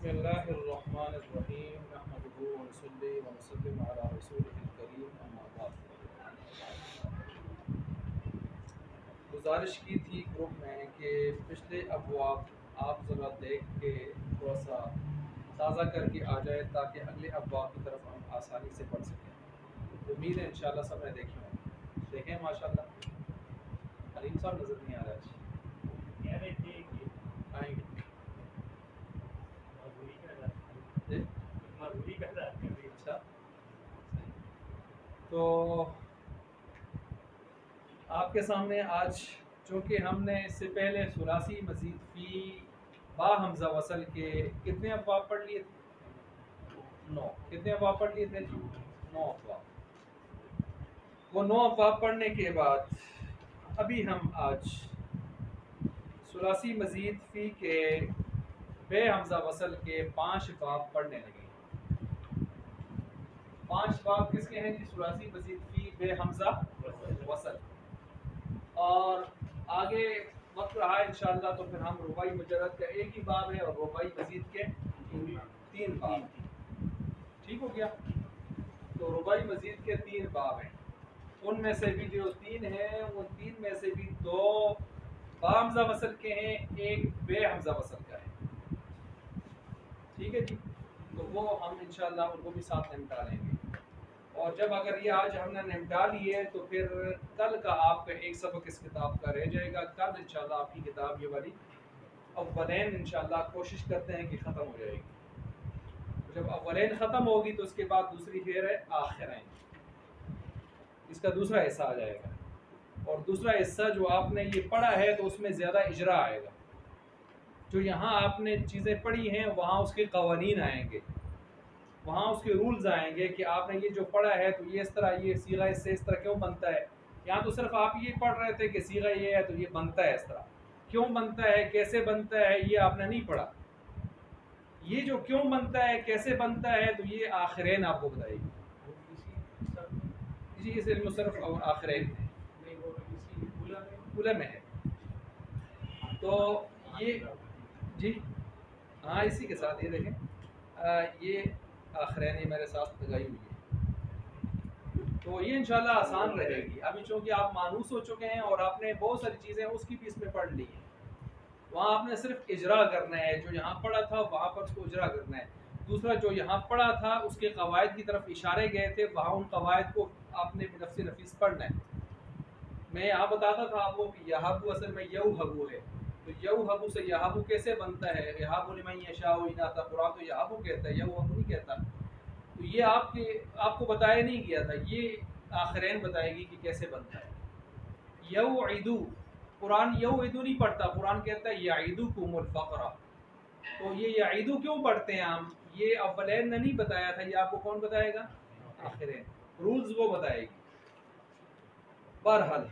बिस्मिल्लाहिर्रहमानिर्रहीम नहमदुहु व नसल्ली व नसल्लिमु अला रसूलिहिल करीम अम्मा बाद। गुजारिश की थी ग्रुप में कि पिछले अबवाब आप ज़रा देख के थोड़ा सा ताज़ा करके आ जाए ताकि अगले अबवाब की तरफ हम आसानी से पढ़ सकें। उम्मीद है इंशाल्लाह सब ने देखे होंगे। देखें माशाल्लाह। अलीम साहब नज़र नहीं आ रहा है। आएंगे अच्छा। तो आपके सामने आज चूँकि हमने इससे पहले सुलासी मजीद फ़ी बा हमज़ा वसल के कितने अफवाब पढ़ लिए थे? 9। कितने अफवाब पढ़ लिए थे? 9 अफवाब। वो 9 अफवाब पढ़ने के बाद अभी हम आज सुलासी मजीद फ़ी के बे हमज़ा वसल के 5 बाब पढ़ने लगे। 5 बाब किसके हैं जी? सुलासी मजीद फ़ी बे हमज़ा वसल। और आगे वक्त रहा इंशाअल्लाह तो फिर हम रुबाई मुजर्रद का एक ही बाब है और रुबाई मजीद के 3 बाब। ठीक हो गया? तो रुबाई मजीद के 3 बाब हैं। उनमें से भी जो 3 हैं वो 3 में से भी 2 बा हमज़ा वसल के हैं, एक बे हमज़ा वसल का है। ठीक है जी? तो वो हम इंशाअल्लाह उनको भी साथ निपटा लेंगे। और जब अगर ये आज हमने निपटा लिए तो फिर कल का आपका एक सबक इस किताब का रह जाएगा। कल इंशाल्लाह आपकी किताब ये वाली अव्वलैन इंशाल्लाह कोशिश करते हैं कि ख़त्म हो जाएगी। तो जब अव्वलैन ख़त्म होगी तो उसके बाद दूसरी फिर है आखिरैन, इसका दूसरा हिस्सा आ जाएगा। और दूसरा हिस्सा जो आपने ये पढ़ा है तो उसमें ज़्यादा इजरा आएगा। जो यहाँ आपने चीज़ें पढ़ी हैं वहाँ उसके कवानीन आएंगे, वहाँ उसके रूल्स आएंगे कि आपने ये जो पढ़ा है तो ये इस तरह, ये सीगा इससे इस तरह क्यों बनता है। यहाँ तो सिर्फ आप ये पढ़ रहे थे कि सीगा ये है तो ये बनता है इस तरह, क्यों बनता है, कैसे बनता है, ये आपने नहीं पढ़ा। ये जो क्यों बनता है, कैसे बनता है, तो ये आखिरैन आपको बताएगी। जी इस इल्म सिर्फ और आखिरैन उला में है। तो ये जी हाँ इसी के साथ ये देखें ये आखिरैन ये मेरे साथ लगाई हुई है। तो ये इंशाल्लाह आसान रहेगी। अभी चूँकि आप मानूस हो चुके हैं और आपने बहुत सारी चीज़ें उसकी भी इसमें पढ़ ली हैं, वहाँ आपने सिर्फ इजरा करना है। जो यहाँ पढ़ा था वहाँ पर उसको इजरा करना है। दूसरा जो यहाँ पढ़ा था उसके कवायद की तरफ इशारे गए थे, वहाँ उन कवायद को आपने नफ्स नफीस पढ़ना है। मैं यहाँ बताता था आपको कि यहाबू असल में यऊ हबू है। तो यऊ हबू से यहाबू कैसे बनता है? यहाबू लिमन यशाउ इनाता, कुरान तो यहाबू कहता है, यऊ हबू नहीं कहता। तो ये आपको बताया नहीं गया था, ये आखिरैन बताएगी कि कैसे बनता है। यऊइदू, कुरान यऊइदू नहीं पढ़ता, कुरान कहता है यईदुकुमुल फक़रा। तो ये यईदू क्यों पढ़ते हैं हम? ये अव्वलैन ने नहीं बताया था, ये आपको कौन बताएगा? आखिरैन। रूल्स वो बताएगी। बहरहाल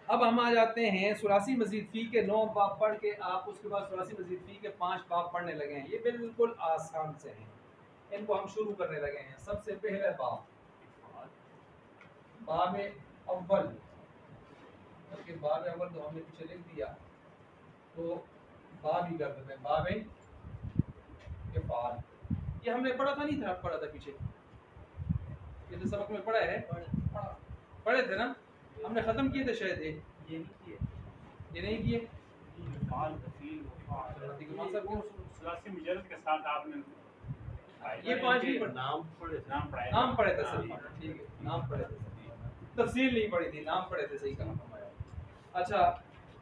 अब हम आ जाते हैं सुलासी मजीद फ़ी के 9 बाब पढ़ के आप उसके बाद सुलासी मजीद फ़ी के 5 बाब पढ़ने लगे हैं। ये बिल्कुल आसान से हैं, इनको हम शुरू करने लगे हैं। सबसे पहले बाब बाब अव्वल, बल्कि बाब अव्वल तो हमने पीछे लिख दिया तो बाब ही कर देते हैं। बाब इफ़ाल ये हमने पढ़ा था, नहीं था पढ़ा था पीछे, ये तो सबक में पढ़ा है, पढ़े थे ना, हमने ख़त्म किए थे शायद। ये नहीं किए के साथ आपने ये 5 ही नाम पढ़े थे सिर्फ। ठीक है, नाम पढ़े थे, तफसील नहीं पढ़ी थी, नाम पढ़े थे। सही कहा। अच्छा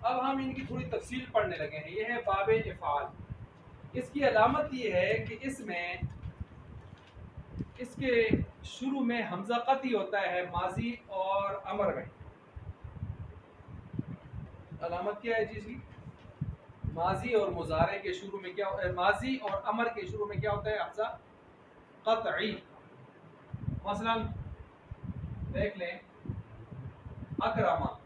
अब हम इनकी थोड़ी तफसील पढ़ने लगे हैं। ये है बाब इफ़ाल। इसकी अलामत ये है कि इसमें इसके शुरू में हमजा कती होता है माजी और अमर में। अलामत क्या है जी इसकी? माजी और मुजारे के शुरू में क्या, माजी और अमर के शुरू में क्या होता है? हमजा कतई। मसलन देख लें अकरमा,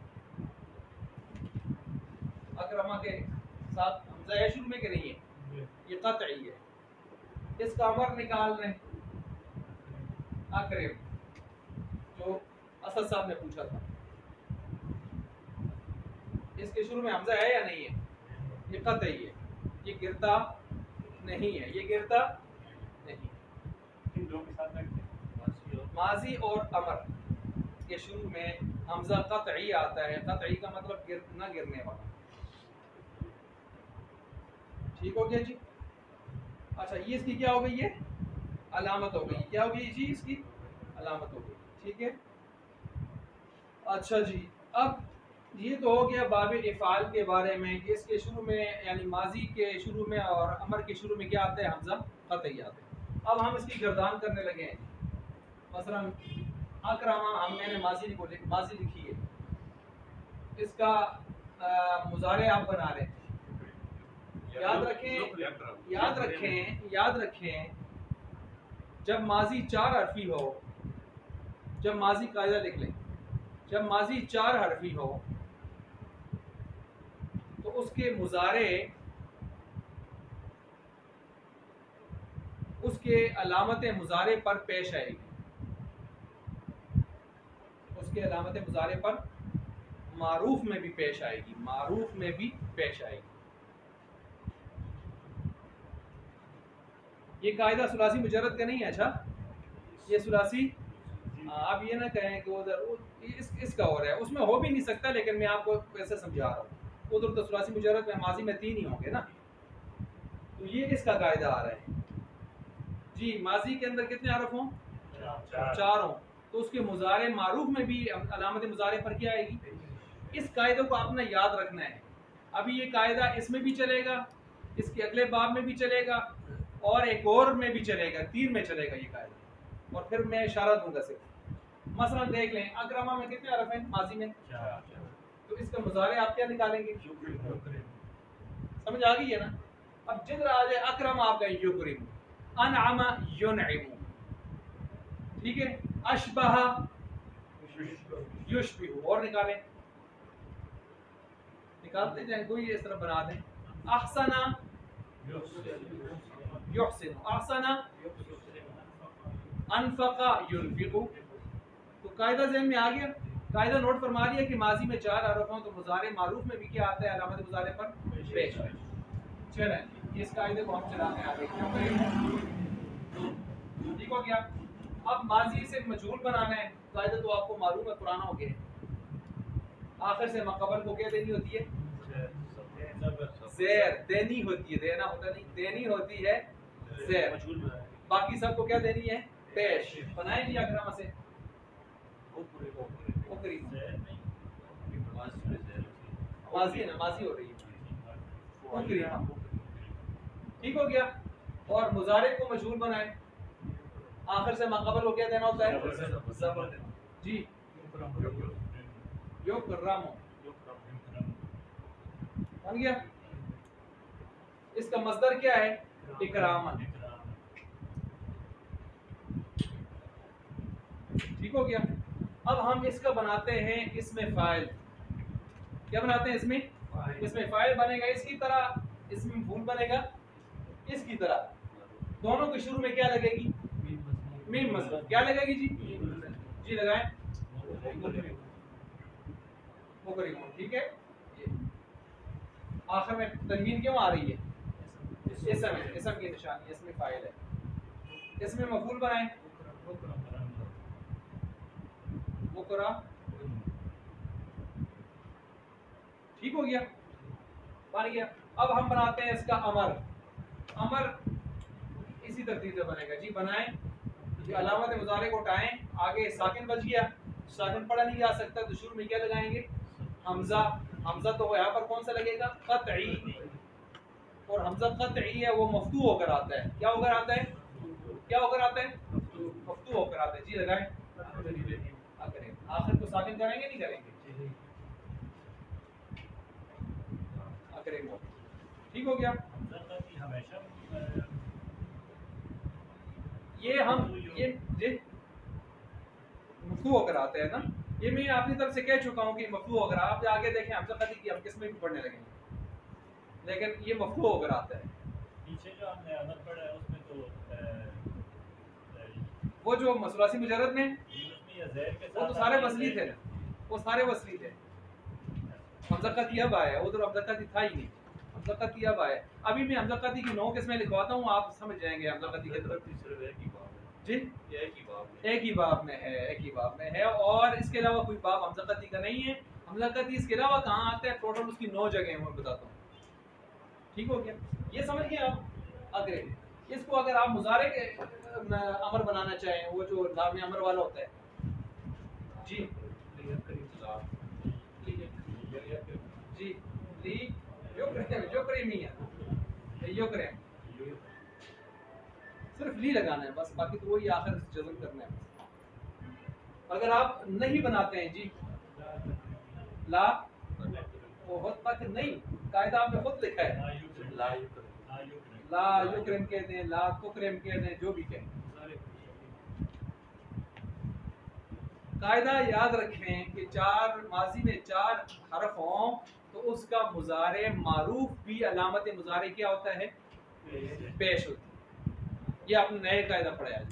अकरमा के साथ हमजा है शुरू में कि नहीं है? ये कतई है। इसका अमर निकाल रहे हैं अकरम, जो असद साहब ने पूछा था, इसके शुरू में हमजा है या नहीं है? ये कतई है, ये गिरता नहीं है, ये गिरता नहीं। इन दो के साथ माजी और अमर के शुरू में हमजा क़त्ई आता है। क़त्ई का मतलब न गिरने वाला। ठीक हो गया जी। अच्छा, ये इसकी क्या हो गई? ये अलामत हो गई। क्या हो गई जी? इसकी अलामत हो गई। ठीक है। अच्छा जी, अब ये तो हो गया बाब इफ़ाल के बारे में कि इसके शुरू में यानी माजी के शुरू में और अमर के शुरू में क्या आता है? हमजा क़त्ई आता है। अब हम इसकी गर्दान करने लगे हैं। मसलन अकरमा मैंने माजी लिखी है, इसका मुज़ारे आप बना रहे हैं। याद रखें जब माजी 4 हरफी हो, जब माजी कायदा लिख लें, जब माजी 4 हरफी हो तो उसके मुज़ारे उसके अलामत मुज़ारे पर पेश आएगी। उसके अलामत मुज़ारे पर मारूफ में भी पेश आएगी, मारूफ में भी पेश आएगी। ये कायदा सुलासी मुजर्रद का नहीं है। अच्छा, ये सुलासी आप ये ना कहें कि उधर इसका हो रहा है, उसमें हो भी नहीं सकता, लेकिन मैं आपको कैसे समझा रहा हूँ। उधर तो सुलासी मुजर्रद में माजी में 3 ही होंगे ना, तो ये इसका कायदा आ रहा है जी। माजी के अंदर कितने हरफ हों? 4 हों, तो उसके मुज़ारे मारूफ में भी अलामत मुज़ारे पर क्या आएगी? इस कायदे को आपने याद रखना है। अभी ये कायदा इसमें भी चलेगा, इसके अगले बाब में भी चलेगा और एक और में भी चलेगा, 3 में चलेगा ये कायदा। और फिर मैं इशारा दूंगा सिर्फ। मसलन देख लें, अकरमा में कितने हरफ हैं माजी में? 4। तो इसका मुज़ारे आप क्या निकालेंगे? समझ आ गई है ना? अब जिधर आ जाए अकरमा आप कहें युकरिम, अनअमा युनइमु। ठीक है। अशबहा युशबिहु। और निकालते जाए, कोई इस तरह बना दें। अहसना युहसिनु, अहसना अनफका युनफिकु। तो कायदा ज़हन में आ गया। कायदा नोट फरमा लिया कि माजी में 4 हरफ हों तो मुज़ारे मारूफ में भी क्या आता है? अलामत मुज़ारे पर पेश है। चलें, इस कायदे को हम चलाते हैं आगे। ठीक हो गया। अब माजी से मजहूल बनाना है। कायदा तो आपको मालूम है, पुराना हो गया है। आखिर से मक़बल को क्या देनी होती है? ज़ेर देनी होती है, देना होता नहीं, देनी होती है ज़ेर। बाकी सबको क्या देनी है? पेश। बनाए जी अकरमा से। माजी है ना, माजी हो रही है। ठीक हो गया। और मुज़ारे को मजहूल बनाए। आखिर से मक़बल को क्या देना होता है? ज़बर देना जी। युकरम बन गया। इसका मस्दर क्या है? इकरामन। ठीक हो गया। अब हम इसका बनाते हैं इसमें फाइल। क्या बनाते हैं? इसमें फाइल बनेगा इसकी तरह, इसमें मफूल बनेगा इसकी तरह। दोनों के शुरू में क्या लगेगी? मीम मस्दर। क्या लगेगी जी? जी लगाएं। ठीक है। आखिर में तनवीन क्यों आ रही है? इसम की निशानी, इसमें फाइल है। इसमें मफूल बनाएं। बुकरा। ठीक हो गया, बन गया। अब हम बनाते हैं इसका अमर। अमर इसी तरतीब से बनेगा जी। बनाएं, ये अलामत मुज़ारे को उठाएं, आगे साकिन बच गया, साकिन पढ़ा नहीं जा सकता तो शुरू में क्या लगाएंगे? हमजा। हमजा तो यहाँ पर कौन सा लगेगा? क़त्ई। और हमजा क़त्ई है, वो मफ्तू होकर आता है। क्या होकर आता है? क्या होकर आता है? मफ्तू होकर आता है जी। लगाएं। आखिर को साकिन करेंगे नहीं करेंगे? ठीक हो गया। ये हम ये मफ्तू होकर आते हैं ना, ये मैं अपनी तरफ से कह चुका हूँ कि मफ्तू होकर। आप आगे देखें हमजा कती की हम किसमें भी पढ़ने लगेंगे, लेकिन ये मफ्तू होकर आता है। पीछे जो हमने अमर पढ़ा है उसमें तो वो जो मसलासी मुजर्रद में वो तो सारे वसली थे, वो सारे वसली थे। हमजा कती अब आया, उधर हमजा कती था ही नहीं। हमजा कती अब आया। अभी मैं हमजा कती की 9 किस्में लिखवाता हूँ, आप समझ जाएंगे हमजा कती की तरफ। जी एक ही बाब में है, एक ही बाब में है, और इसके अलावा कोई बाब हमजा कती का नहीं है। हमजा कती इसके अलावा कहाँ आता है, टोटल उसकी 9 जगह मैं बताता हूँ। ठीक हो गया, ये समझ गए आप। अगर इसको अगर आप मुजारे के अमर बनाना चाहें, वो जो लाम अमर वाला होता है जी जी ली युक्रिम ही है, युक्रिम सिर्फ ली लगाना है बस, बाकी तो वही आखिर जज़म करना है बस। अगर आप नहीं बनाते हैं जी ला, बहुत बात नहीं, कायदा आपने खुद लिखा है, ला युक्रिम कहते हैं, ला तुक्रिम कहते हैं, जो भी कहें। कायदा याद रखें कि चार माजी में 4 हरफ हों तो उसका मुजारे मारूफ भी अलामत मुजारे क्या होता है, पेश होती है। ये आपने नए कायदा पढ़ा है,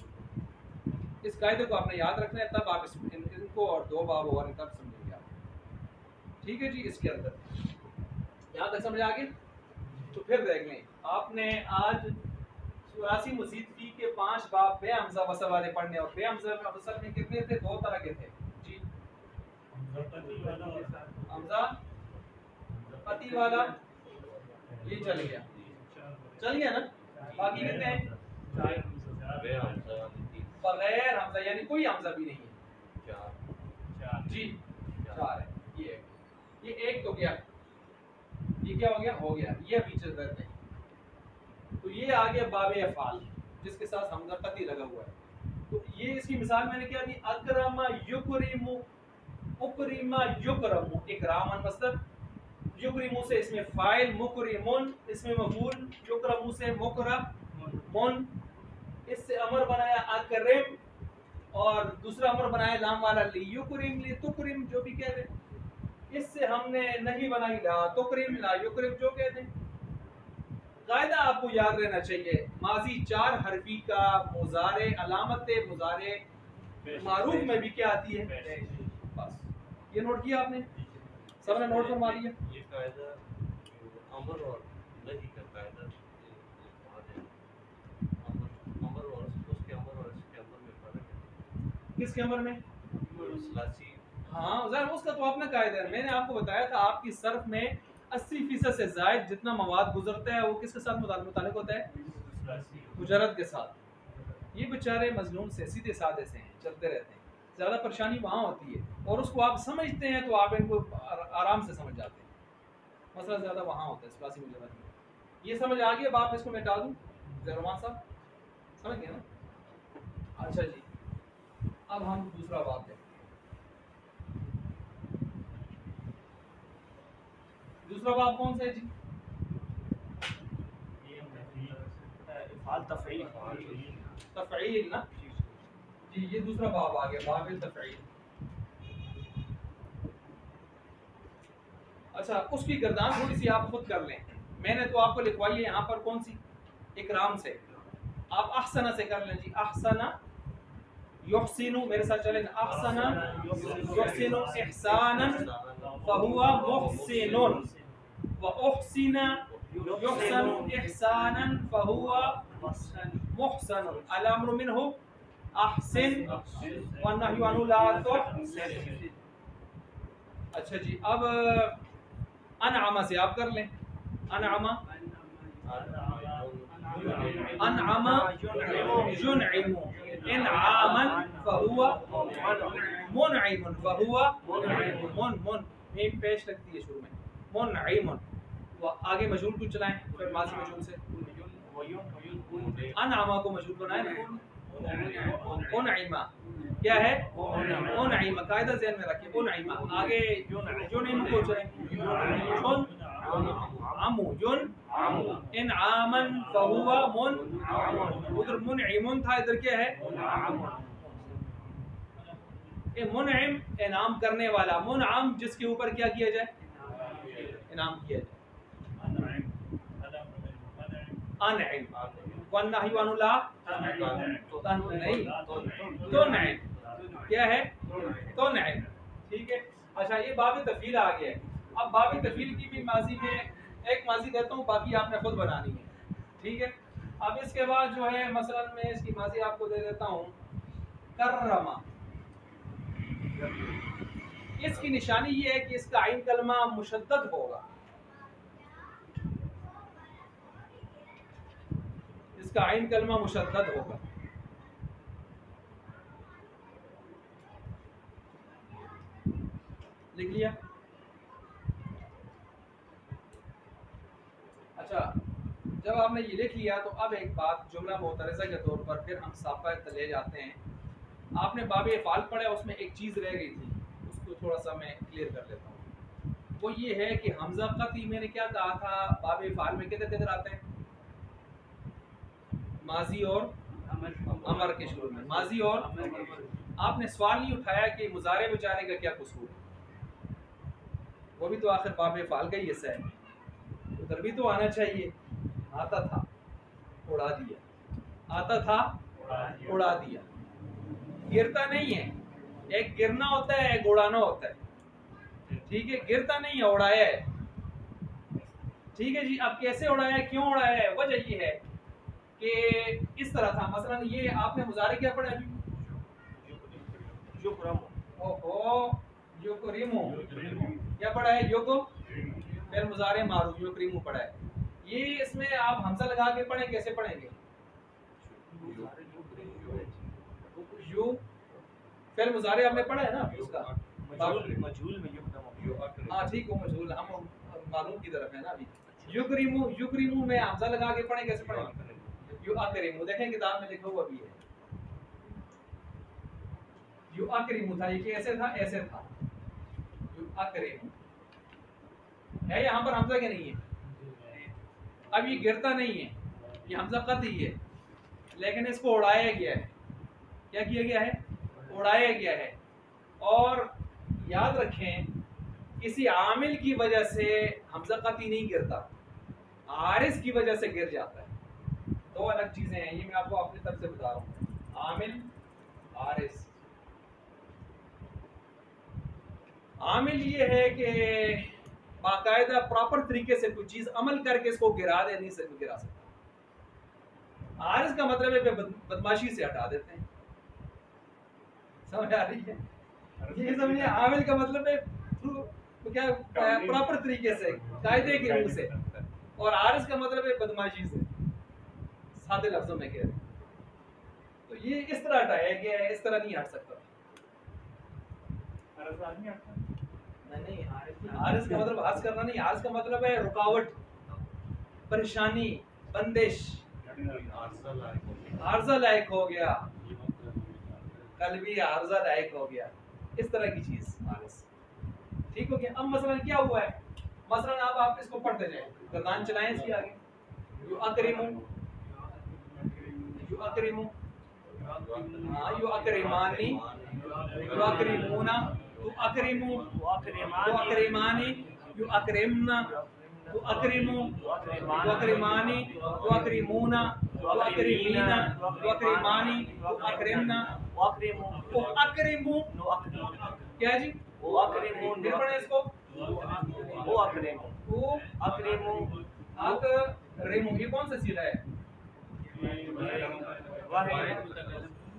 इस कायदे को आपने याद रखना है, तब आप इनको और 2 बाब और तब समझेंगे आप। ठीक है जी, इसके अंदर यहाँ तक समझ आ गई। तो फिर देख लें, आपने आज 84 मजीद फी के 5 बाब बे हमजा वसल वाले पढ़ने, और बे हमजा वसल में कितने थे, 2 तरह के थे जी। हमजा पति वाला ये चल गया ना, बाकी कितने हैं, बगैर हमजा यानी कोई हमजा भी नहीं है जी, 4 है। ये एक तो गया, ये क्या हो गया, ये फीचर करते हैं। तो ये आ गया बाबे अफ़ाल जिसके साथ हमजा कती लगा हुआ है। तो ये इसकी मिसाल मैंने क्या दी, अकरमा युकरिमु, उकरिमा युकरमु, इकरामन मतलब, युकरिमु से इसमें फाइल, मुकरिमुन इसमें मफूल, युकरमु से मुकरमुन, इससे अमर बनाया अकरिम, और दूसरा अमर बनाया लाम वाला ली युकरिम, ली तुकरिम, जो भी कह रहे। इससे हमने नहीं बनाई ला तुकरिम, ला युकरिम, जो कहते हैं। कायदा आपको याद रहना चाहिए, माजी 4 हरफी का मुजारे, अलामत मुजारे मारूफ में भी क्या आती है, बस ये नोट किया आपने, सबने नोट फरमा लिया। ये कायदा अमर और नहीं का कायदा, अमर और उसके अमर और इसके अमर में फर्क है। किसके अमर में, सलासी, हाँ उसका तो अपना कायदा है। मैंने आपको बताया था आपकी सर्फ में 80% से ज़ायद जितना मवाद गुजरता है वो किसके साथ मुताल्लिक होता है, मुजर्रद के साथ। ये बेचारे मजलूम से सीधे साधे से हैं, चलते रहते हैं, ज़्यादा परेशानी वहाँ होती है, और उसको आप समझते हैं तो आप इनको आराम से समझ जाते हैं। मसला ज़्यादा वहाँ होता है सलासी मुजर्रद में। ये समझ आ गया, अब आप इसको मिटा दूँ ज़रमान साहब, समझ गए ना। अच्छा जी, अब हम दूसरा बात है। दूसरा बाब कौन सा है जी, तफ़ईल ना जी, ये दूसरा बाब आ गया, बाब तफ़ईल। अच्छा, उसकी गर्दान थोड़ी सी आप खुद कर लें, मैंने तो आपको लिखवाई है यहाँ पर कौन सी, इकराम से। आप अहसना से कर लें जी, अहसना युहसिनु, मेरे साथ चलें, अहसना युहसिनु इहसानन फहुवा मुहसिनुन, व उहसिना युहसनु इहसानन फहुवा मुहसनुन, अल अम्रु मिन्हु अहसिन व नह्यु अन्हु ला तुहसिन। अच्छा जी, अब अनअमा से आप कर लें, अनअमा अनअमा युनइमु, इनआमन फहुवा मुनइमुन, फहुवा मुन मीम पेश लगती है शुरू में, मुनइमुन। वो आगे मजहूल को चलाएं, फिर माजी मजहूल से अनअमा को मजहूल बनाएं ना, उनइमा क्या है, उनइमा, कायदा ज़हन में रखिए, उनइमा। आगे जुनइम को चलाएं, जुन अमु, जुन इनआमन फहुवा मुन, उधर मुनइमुन था, इधर क्या है, मुनइम इनाम करने वाला, मुनअम जिसके ऊपर क्या किया जाए, इनाम किया जाए। अनइम वन्नहयु अनु ला नहीं, तो नइम क्या है, तो नइम। ठीक है, अच्छा ये बाब तफील आ गया है। अब बाब तफील की भी माजी में एक माजी देता हूँ, बाकी आपने खुद बनानी है, ठीक है। अब इसके बाद जो है मसलन मैं इसकी माजी आपको दे देता हूँ कर्रमा। इसकी निशानी ये है कि इसका आइन कलमा मुशद्दद होगा, इसका आइन कलमा मुशद्दद होगा। लिख लिया? अच्छा, जब आपने ये लिख लिया तो अब एक बात जुमला मोतरज़ा के तौर पर फिर हम साफ़ा ले जाते हैं। आपने बाबे फ़ाल पढ़ा, उसमें एक चीज़ रह गई थी, उसको थोड़ा सा मैं क्लियर कर लेता हूँ। वो ये है कि हमज़ा क़ती मैंने क्या कहा था, बाबे फ़ाल में किधर किधर आते हैं? माजी और अमर के शुरू में, माजी और आपने सवाल नहीं उठाया कि मुज़ारे बेचारे का क्या कसूर है, वो भी तो आखिर बाबे फ़ाल का ही हिस्सा है, उधर भी तो आना चाहिए। आता था उड़ा दिया, आता था उड़ा दिया। गिरता नहीं है, एक गिरना होता है एक उड़ाना होता है, ठीक है। गिरता नहीं है, उड़ाया है, ठीक है जी। अब कैसे उड़ाया है, क्यों उड़ाया है, वजह ये है कि इस तरह था। मसलन ये आपने मुज़ारे क्या पढ़ा अभी? ओहो, युकरिमु क्या पढ़ा है? युको फिर मुज़ारे मारूफ युकरिमु पढ़ा है। ये इसमें आप हमजा लगा के पढ़ें, कैसे पढ़ेंगे? यू फिर मुज़ारे आपने पढ़ा है ना उसका मजहूल में हाँ ठीक हो, मजहूल हम मालूम की तरफ है ना अभी। युकरिमु, युकरिमु में हमजा लगा के पढ़ें, कैसे पढ़ेंगे? यू अकरिमु, देखें किताब में लिखा हुआ भी है, यू अकरिमु था, ये कैसे था? ऐसे था, यू अकरिमु है। यहाँ पर हमजा के नहीं है, अब ये गिरता नहीं है, ये हमजा क़ती है, लेकिन इसको उड़ाया गया है। क्या किया गया है? उड़ाया गया है। और याद रखें, किसी आमिल की वजह से हमजा क़ती नहीं गिरता, आरिस की वजह से गिर जाता है। दो अलग चीजें हैं, ये मैं आपको अपनी तरफ से बता रहा हूँ। आमिल, आरिस। आमिल ये है कि बाकायदा प्रॉपर तरीके से कोई चीज अमल करके इसको गिरा दे, नहीं से गिरा सकता। आरिस का मतलब है बदमाशी से हटा देते हैं, समझ आ रही है? ये समझिए, आमिल का मतलब है तो क्या प्रॉपर तरीके से, कायदे के रूप से, और आरिस का मतलब है बदमाशी से, सादे लफ्जों में कह रहे हैं। तो ये इस तरह हटाया गया है, इस तरह नहीं हट सकता। नहीं, आरिस का मतलब हर्ज करना नहीं, आरिस का मतलब है रुकावट, परेशानी, बंदिश, आर्जा लायक हो गया, कल्बी आर्जा लायक हो गया, इस तरह की चीज आरिस। ठीक हो गया? अब मसलन क्या हुआ है, मसलन आप इसको पढ़ते जाए, गर्दान चलाएं इसके आगे। यू अकरिमु, यू अकरिमु, यू अकरिमानी, यू अकरिमुना, तू अकरिमु, तू अकरिमानी, यू अकरिमना, तू अकरिमु, तू अकरिमानी, तू अकरिमुना, तू अकरिमीना, तू अकरिमानी, तू अकरिमना, तू अकरिमु। क्या जी? वो अकरिमु। फिर पढ़े इसको, वो अकरिमु, वो अकरिमु, अकरिमु। ये कौन सा सीधा है?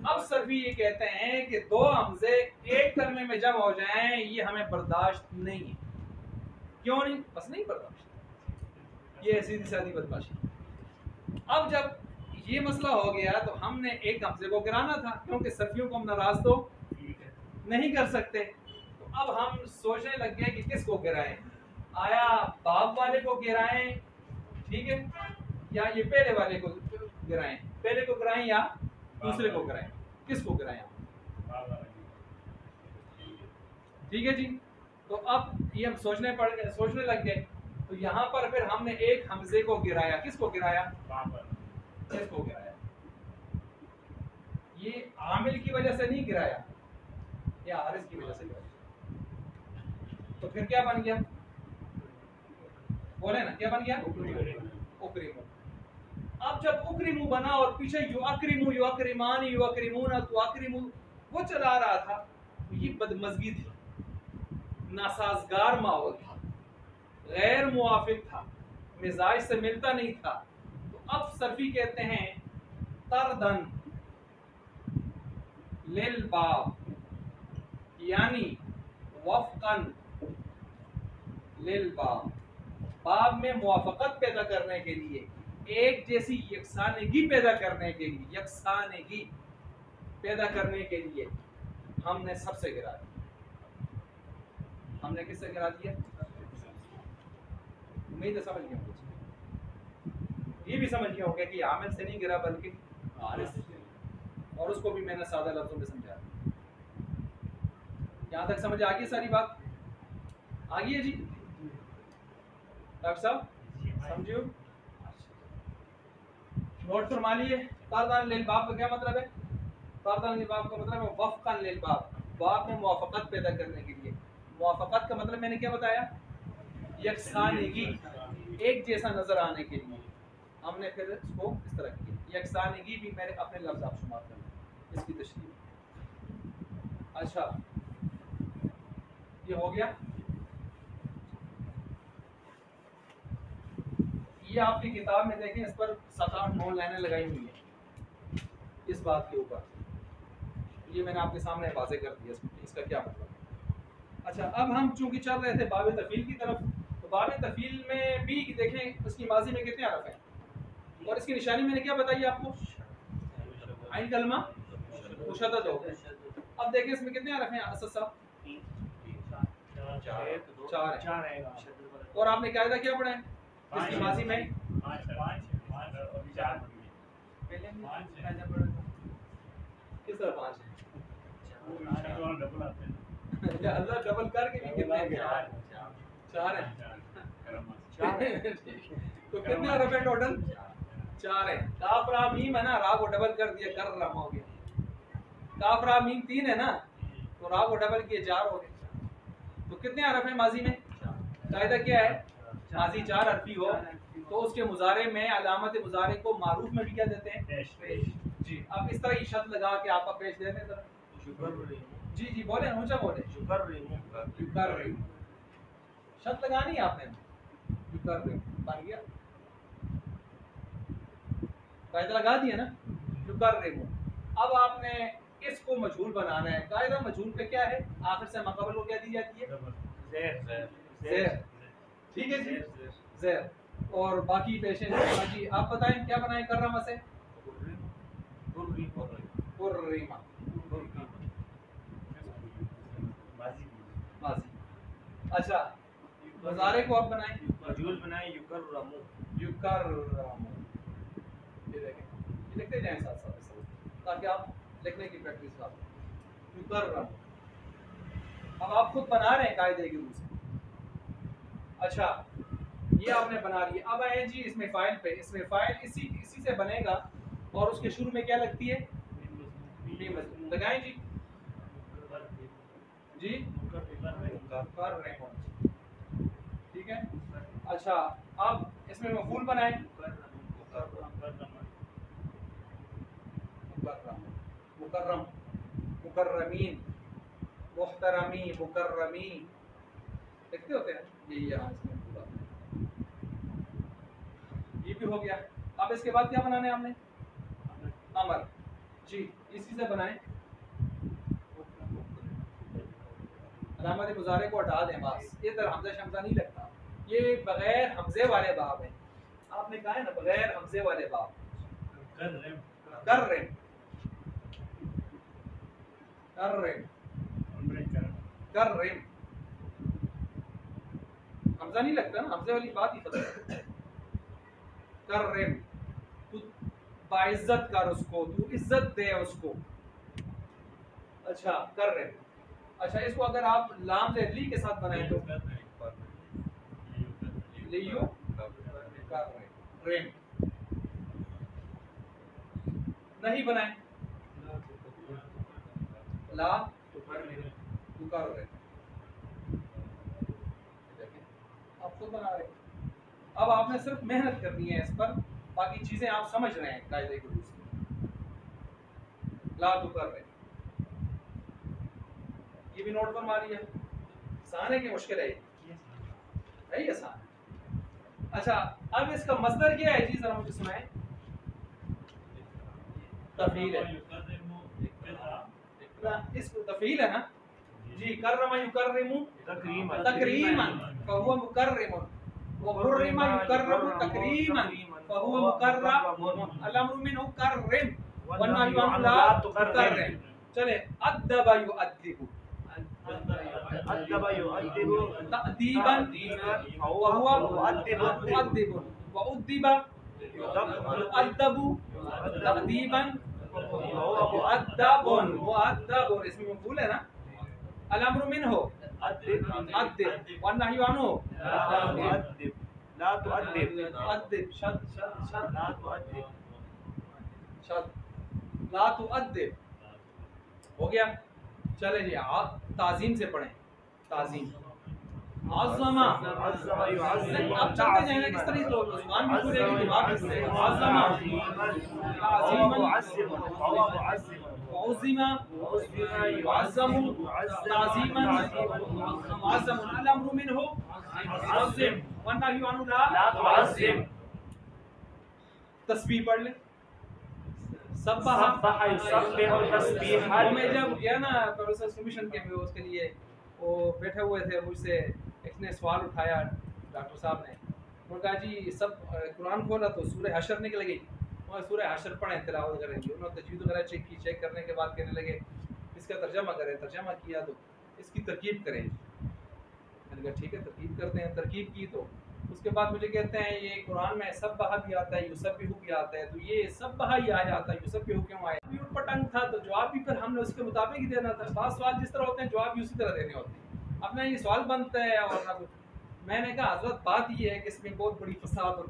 अब सरफी ये कहते हैं कि दो हमजे एक कलमे में जम हो जाएं, ये हमें बर्दाश्त नहीं है। क्यों नहीं? बस नहीं बर्दाश्त, ये सीधी सादी बदमाशी। अब जब ये मसला हो गया तो हमने एक हमजे को गिराना था, क्योंकि सरफियों को हम नाराज तो नहीं कर सकते। तो अब हम सोचने लग गए कि किसको गिराएं, आया बाप वाले को गिराएं, ठीक है, या ये पहले वाले को गिराएं, पहले को गिराएं या दूसरे को गिराएं, किसको गिराएं? ठीक है जी। तो अब ये हम सोचने लग गए, तो यहाँ पर फिर हमने एक हमजे को गिराया। किसको गिराया? इसको गिराया। ये आमिल की वजह से नहीं गिराया, ये आरिस की वजह से गिराया। तो फिर क्या बन गया? बोले ना, क्या बन गया? उकरिमु। अब जब उकरिमु बना और पीछे यू अकरिमु, यू अकरिमानी, यू अकरिमुना, तू अकरिमु वो चला रहा था, ये बदमज़गी थी, नासाजगार माहौल था, गैर मुआफिक था। मिजाज से मिलता नहीं था, तो अब सरफी कहते हैं तरदन लिल बाब, यानी वफ़क़न लिल बाब, बाब में मुवाफ़क़त पैदा करने के लिए, एक जैसी यकसानगी पैदा करने के लिए, यकसानगी पैदा करने के लिए हमने सबसे गिरा दिया। हमने किससे गिरा दिया? उम्मीद है समझ गए होंगे, ये भी समझ गए होंगे कि आमिल से नहीं गिरा बल्कि आरिस से, और उसको भी मैंने सादा लफ्जों में समझाया। यहाँ तक समझ आ गई सारी बात? आ गई है जी डॉक्टर साहब? समझियो, नोट फरमा लिए। तारदान लिल बाब का क्या मतलब है? तारदान लिल बाब का मतलब है वफ़क़न लिल बाब, बाब में मुवाफ़क़त पैदा करने के लिए। मुवाफ़क़त का मतलब मैंने क्या बताया? यकसानगी, एक जैसा नजर आने के लिए। हमने फिर इसको इस तरह किया, यकसानगी भी मेरे अपने लफ्ज़ आप शुमार कर लें, इसकी तशरीह। अच्छा, ये हो गया। ये आपकी किताब में देखें, इस पर 7-8-9 लाइनें लगाई हुई हैं इस बात के ऊपर। ये मैंने आपके सामने वाज़े कर दिया इसका क्या मतलब है। अच्छा, अब हम चूंकि चल रहे थे बाब तफील की तरफ, तो बाब तफील में भी देखें उसकी माजी में कितने हरफ हैं, और इसकी निशानी मैंने क्या बताई आपको? आइन कलमा मुशद्दद हो गया। अब देखें इसमें कितने हरफ हैं असद साहब? 4 है। और आपने कायदा क्या पढ़ा है इसकी माजी में? किस तरह 5 है? अल्लाह डबल करके भी कितने हैं? 4 है। तो कितने हरफ है टोटल? 4 है। काफ रा मीम है ना, रा को डबल कर दिया, कर रहा हो गया। काफ रा मीम 3 है ना, तो रा को डबल किए 4 हो गए। तो कितने हरफ है माजी में? कायदा क्या है? माजी 4 हरफी हो तो उसके मुजारे में अलामत मुजारे को मारूफ में भी क्या देते हैं? पेश। जी, अब इस तरह की शर्त लगा के आपका पेश दे दें जरा। जी जी बोले, ऊंचा बोले। शर्त लगानी है आपने, बन गया, कायदा लगा दिया ना, युकर्रिमु। अब आपने इसको मजहूल बनाना है। कायदा मजहूल का क्या है? आखिर से मक़बल को क्या दी जाती है? ज़ेर। ठीक है जी, ज़ेर। और बाकी पेशें जी आप बताएं क्या बनाएं? कर्रमा से कुर्रिमा, माजी। अच्छा, मुज़ारे को आप बनाएं, मजहूल बनाएं, युकर्रमु। ये देखें, ये लिखते जाएं साथ साथ ताकि आप लिखने की प्रैक्टिस करें। युकर्रमु। अब आप खुद बना रहे हैं कायदे के रूप से। अच्छा, ये आपने बना लिया। अब आए जी इसमें फाइल पे। इसमें फाइल इसी से बनेगा, और उसके शुरू में क्या लगती है? लगाएं जी जी, ठीक है। अच्छा, अब इसमें मफूल बनाएं। मुकर्रम, मुकर्रमीन, मुहतरमी, मुकर्रमी लिखते होते हैं ये यहाँ इसमें पूरा। ये भी हो गया। अब इसके बाद क्या बनाने हमने? अमर। जी, इसी से बनाएं। अलामत मुजारे को हटा दें बस, ये तरह हमजा शमजा नहीं लगता। ये बगैर हमजे वाले बाब हैं। आपने कहा है ना बगैर हमजे वाले बाब। कर रेम हमजा नहीं लगता ना, हमजे वाली बात ही खत्म है। कर रेम, तू बाइज्जत कर उसको, तू इज्जत दे उसको। अच्छा, कर रेम। अच्छा, इसको अगर आप लाम से ली के साथ बनाए तो लियो कर रेम। नहीं बनाए ला तू कर रहे, आप खुद बना रहे। अब आपने सिर्फ मेहनत करनी है इस पर, बाकी चीजें आप समझ रहे हैं कायदे के रूप से। ला तू कर रहे, ये भी नोट फरमा लिया। आसान है कि मुश्किल है? यही आसान है। अच्छा, अब इसका मसदर क्या है जी, जरा मुझे सुनाएं। तफील है, इसको तफील है ना जी। कर्रमा युकर्रिमु तकरीमन फहुवा मुकर्रिमुन व कुर्रिमा युकर्रमु तकरीमन फहुवा मुकर्रमुन। अल-अम्रु मिन्हु कर्रिम व नह्यु अन्हु ला तुकर्रिम। चले, अद्दबा युअद्दिबु तअदीबन फहुवा मुअद्दिबुन व उद्दिबा युअद्दबु तअदीबन मुअद्दबुन। मुअद्दबुन इसमें मफूल है ना। अल-अम्रु मिन्हु अद्दिब व नह्यु अन्हु ला तुअद्दिब अद्दिब। शद ला तुअद्दिब हो गया। चले जी, ताजीम से पढ़ें। ताजीम आज़मा। अब चलते जाएंगे किस तरह, तो जुबान भी खुलेगी, दिमाग भी खुलेगा। आज़मा ताज़ीमन उज़िमा युअज़्ज़मु ताज़ीमन मुअज़्ज़मुन। अल-अम्रु मिन्हु अज़्ज़िम व नह्यु अन्हु ला तुअज़्ज़िम। तस्बीह पढ़ ले। सब्बाहा युसब्बिहु तस्बीहन। मैं जब गया ना प्रोफेसर सबमिशन के में, उसके लिए वो बैठे हुए थे, मुझसे एक ने सवाल उठाया, डॉक्टर साहब ने। उन्होंने कहा जी सब कुरान खोला तो सूरह हशर निकल गई, और सूरह हशर पढ़ें, तिलावत करेंगे। उन्होंने तजवीद वगैरह चेक की, चेक करने के बाद कहने लगे इसका तर्जमा करें। तर्जमा किया तो इसकी तरकीब करें। मैंने कहा ठीक है, तरकीब करते हैं। तरकीब की तो उसके बाद मुझे कहते हैं ये कुरान में सब्बाहा भी आता है, युसब्बिहु भी आता है, तो ये सब्बाहा ही आ जाता है, युसब्बिहु क्यों आया? भी पटंग था तो जवाब भी फिर हमने उसके मुताबिक ही देना था। बात सवाल जिस तरह होते हैं जवाब भी उसी तरह देने होते हैं। अपना ये सवाल बनता है। और अब मैंने कहा हज़रत बात ये है कि इसमें बहुत बड़ी फसाद और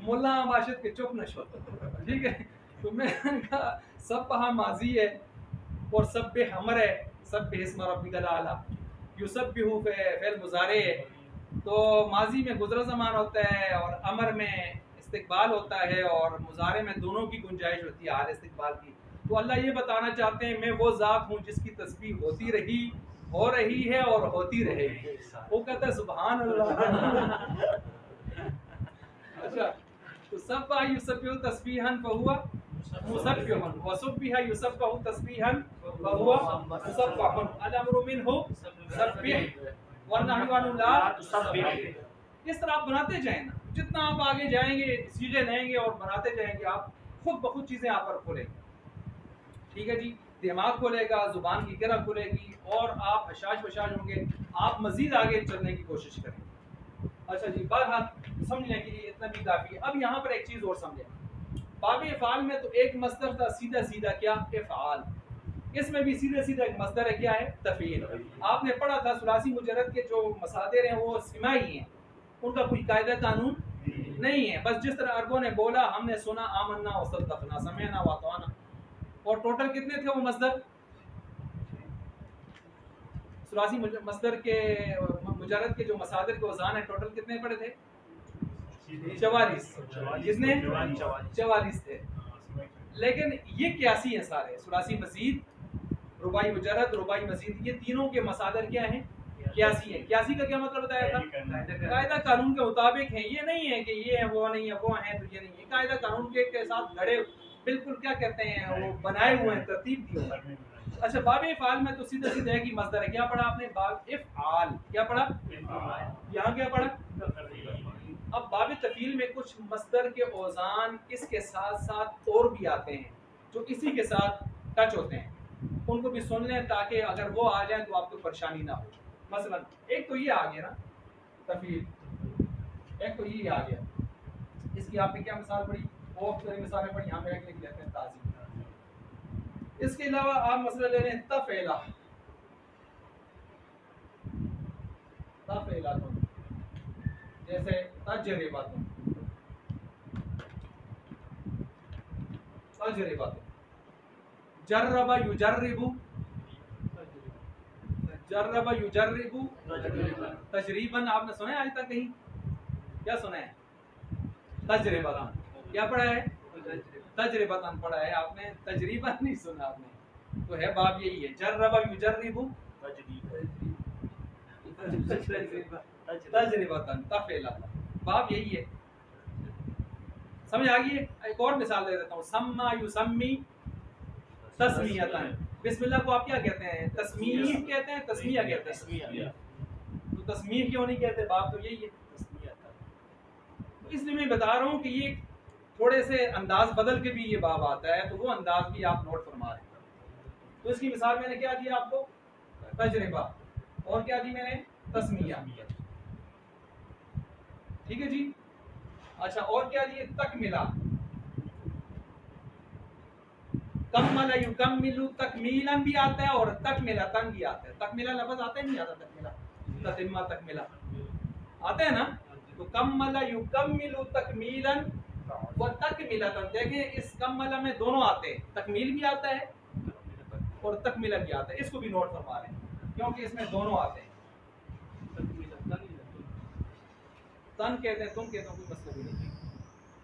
मुल्ला माशिद के चुप नशो, ठीक है। तो मैंने कहा सब्बाहा माजी है और सब्बिह अमर है, सब्बिह इस्म रब्बिकल आला। युसब्बिहु फ़िल मुज़ारे है, तो माजी में गुज़रा ज़मान होता है और अमर में इस्तिक़बाल होता है, और मुज़ारे में दोनों की गुंजाइश होती है, हाल इस्तिक़बाल की। तो अल्लाह ये बताना चाहते हैं मैं वो ज़ात हूँ जिसकी तस्बीह होती रही, हो रही है और होती रहेगी। वो कहता है सुभान अल्लाह। अच्छा, तो सब्बा युसब्बिहु तस्बीहन फहुवा मुसब्बिहुन व सुब्बिहा युसब्बिहु तस्बीहन फहुवा मुसब्बिहुन। अल-अम्रु मिन्हु सब्बिह व नह्यु अन्हु ला तुसब्बिह। इस तरह आप बनाते जाएं ना, जितना आप आगे जाएंगे सीखे लेंगे और बनाते जाएंगे, आप खुद ब खुद चीज़ें आप पर खुलेंगी। ठीक है जी, दिमाग खुलेगा, जुबान की गिरह खुलेगी, और आप हशाश वशाश होंगे। आप मजीद आगे चलने की कोशिश करें। अच्छा जी, बहरहाल समझने के लिए इतना भी काफ़ी है। अब यहाँ पर एक चीज़ और समझें। बाब इफ़ाल में तो एक मस्दर था सीधा सीधा, क्या? इफ़ाल। इसमें भी सीधे सीधा एक मस्दर है, क्या है? तफ़ील। आपने पढ़ा था सुलासी मुजर्रद के जो मसादिर हैं वो सिमाई हैं, उनका कोई कायदा कानून नहीं है। बस जिस तरह अरबों ने बोला, हमने सुना, आमन्ना व सद्दक़ना, समेना व अताना। और टोटल कितने थे वो मस्दर? सुलासी मस्दर के मुजर्रद के जो मसादिर के वज़ान है, टोटल कितने पड़े थे? 44। कितने? 44 थे। लेकिन ये क्यासी है सारे, सुलासी मजीद, रुबाई मुजर्रद, रुबाई मजीद, ये तीनों के मसादिर क्या हैं? क्यासी है। क्यासी का क्या मतलब बताया था? कायदा कानून के मुताबिक है। ये नहीं है कि ये है वो नहीं है, वो है तो ये नहीं है। कायदा कानून के साथ घड़े बिल्कुल क्या कहते हैं वो बनाए हुए हैं, तरतीब दी हुई है। अच्छा, बाब इफ़ाल में तो सीधा सीधा है कि मस्दर है। क्या पढ़ा आपने? बाब इफ़आल। क्या पढ़ा? यहाँ क्या पढ़ा? अब बाब तफ़ील में कुछ मस्दर के औज़ान इसके साथ साथ और भी आते हैं जो इसी के साथ टच होते हैं, उनको भी सुन लें ताकि अगर वो आ जाए तो आपको परेशानी ना हो। मसलन एक तो ये आ गया ना तफ़ील, एक तो ये आ गया। इसकी आपने क्या मिसाल पढ़ी? बहुत सारी मिसालें पढ़ी, यहाँ पे एक लिख लेते हैं ताज़ीम। इसके अलावा आप मसला ले लें तफ़ेला। तफ़ेलातुन, जैसे तजरिबातुन, तजरिबातुन। जर्रबा युजर्रिबु, जर्रबा युजर्रिबु तजरीबन। आपने सुना है आज तक कहीं? क्या सुना है? तजरिबतन। क्या पढ़ा है? तजरिबतन पढ़ा है आपने, तजरीबन नहीं सुना आपने। तो है बाब यही है, जर्रबा युजर्रिबु तजरिबतन तफेलतन, बाब यही है। समझ आ गई है? एक और मिसाल दे देता हूँ, सम्मा युसम्मी तस्मियतन। बिस्मिल्लाह को आप क्या कहते हैं? तस्मीह कहते हैं, तस्मिया कहते हैं। तो तस्मीह क्यों नहीं कहते? बात तो यही है। तो इसलिए मैं बता रहा हूँ कि ये थोड़े से अंदाज बदल के भी ये बाब आता है, तो वो अंदाज भी आप नोट फरमा रहे हैं। तो इसकी मिसाल मैंने क्या दी आपको? तजरिबा। और क्या दी मैंने? तस्मिया। ठीक है जी। अच्छा, और क्या दिए? तकमिला। कम्मला युकम्मिलु तकमीलन भी आता है और तकमिलतन भी आता है। तकमिला लफ्ज़ आता है, नहीं आता? तकमिला, ततिम्मा, तकमिला आता है ना? तो कम्मला युकम्मिलु तकमीलन व तकमिलतन। देखिए इस कम्मला में दोनों आते हैं, तकमील भी आता है और तकमिला भी आता है। इसको भी नोट फरमा लें क्योंकि इसमें दोनों आते हैं। तन कहते हैं, तुम कहते हो, कोई मतलब ही नहीं।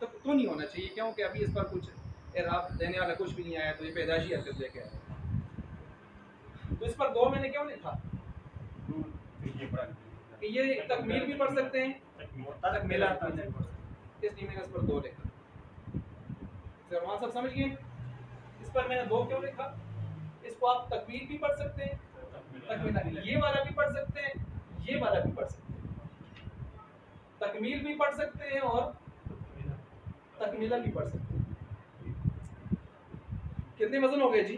तो नहीं होना चाहिए क्योंकि अभी इस पर कुछ एराब देने वाला कुछ भी नहीं आया, तो ये पैदाइशी हरकत लेके आया। तो इस पर दो मैंने क्यों लिखा? कि ये तकमील भी पढ़ सकते हैं, तकमीला, इसलिए मैंने इस पर दो लिखा। सरमान सब समझ गए? इस पर मैंने दो क्यों लिखा? इसको आप तकमील भी पढ़ सकते हैं, तकमीला, ये वाला भी पढ़ सकते हैं, ये वाला भी पढ़ सकते हैं। तकमील भी पढ़ सकते हैं और तकमीला भी पढ़ सकते हैं। कितने वजन हो गए जी?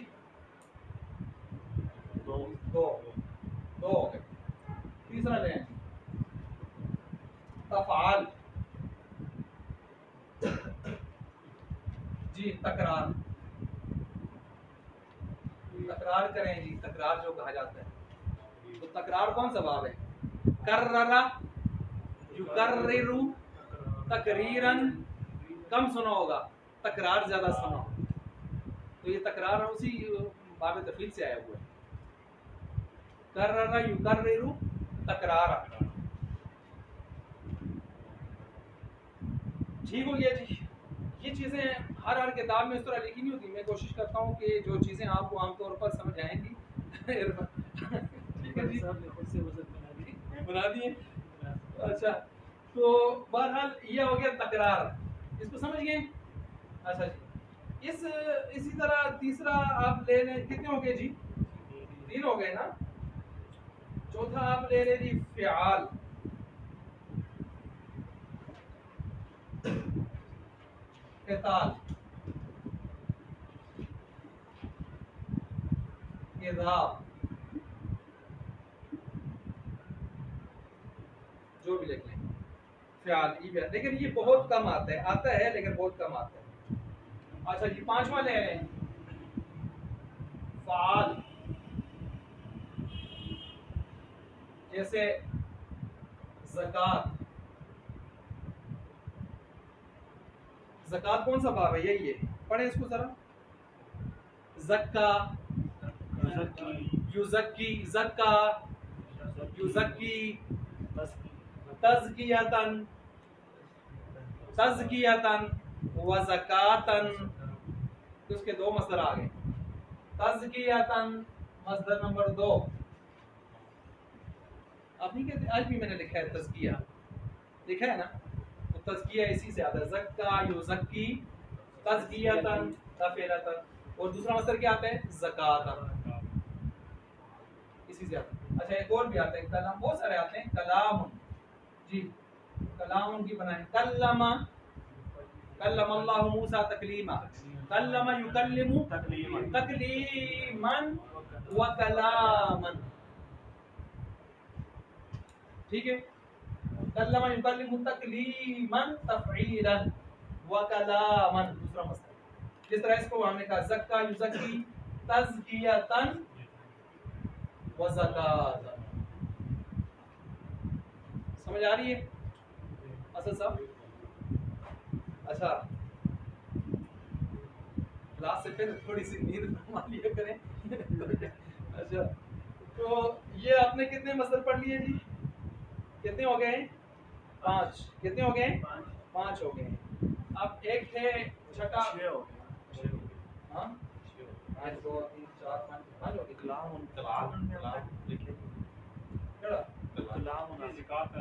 दो हो गए। तीसरा लें, तफआल जी, तकरार। तकरार करें जी, तकरार जो कहा जाता है। तो तकरार कौन सा बाब है? कर्ररा युकर्रिरु तकरीरन, कम सुना होगा, तकरार ज्यादा सुना। तो ये तकरार उसी बाब तफील से आया हुआ है। कर्ररा युकर्रिरु तकरारा। ठीक हो गया जी। ये चीज़ें हर किताब में इस तरह लिखी नहीं होती। मैं कोशिश करता हूँ कि जो चीज़ें आपको आमतौर पर समझ आएंगी ठीक है जी, बना दिए। अच्छा, तो बहरहाल ये हो गया तकरार, इसको समझ गए? अच्छा जी, इसी तरह तीसरा आप ले लें, कितने हो गए जी? 3 हो गए ना। चौथा आप ले लें जी, फ़िआल। क़िताल, इज़हाब, जो भी लिख लें, फ़िआल, लेकिन ये बहुत कम आता है लेकिन बहुत कम आता है। अच्छा जी, 5वां ले लें, फ़आल। जैसे ज़कात। ज़कात कौन सा बाब है? यही है, पढ़ें इसको जरा। ज़क्का, युज़क्की, ज़क्का, युज़क्की, तज़कियतन, तज़कियतन व ज़कातन। तो उसके दो मसदर आ गए। तज़कियतन मसदर नंबर 2। आप नहीं कहते? आज भी मैंने लिखा है तज़किया, लिखा है ना? तो तज़किया इसी से आता है, ज़क्का युज़क्की तज़कियतन तफ़ीलतन। और दूसरा मसदर क्या आता है? ज़कातन, इसी से आता है। अच्छा, एक और भी आता है, कलाम। बहुत सारे आते हैं। कलाम जी, कलाम की बनाए। कल्लमा, कल्लमा अल्लाहु मूसा तकलीमा। कल्लमा युकल्लिमु तकलीमन व कलामन। ठीक है। कल्लमा युकल्लिमु तकलीमन तफ़ईलन व कलामन, दूसरा मसला। जिस तरह इसको हमने कहा, ज़क्का युज़क्की तज़कियतन व ज़कातन। समझ आ रही है असद साहब? अच्छा, क्लास से फिर थोड़ी सी नींद फरमा लिया करें अच्छा, तो ये आपने कितने मसले पढ़ लिए जी? कितने हो गए? 5। कितने हो गए? 5 हो गए। अब एक है छठा। हाँ, 1 2 3 4 5 हो गए।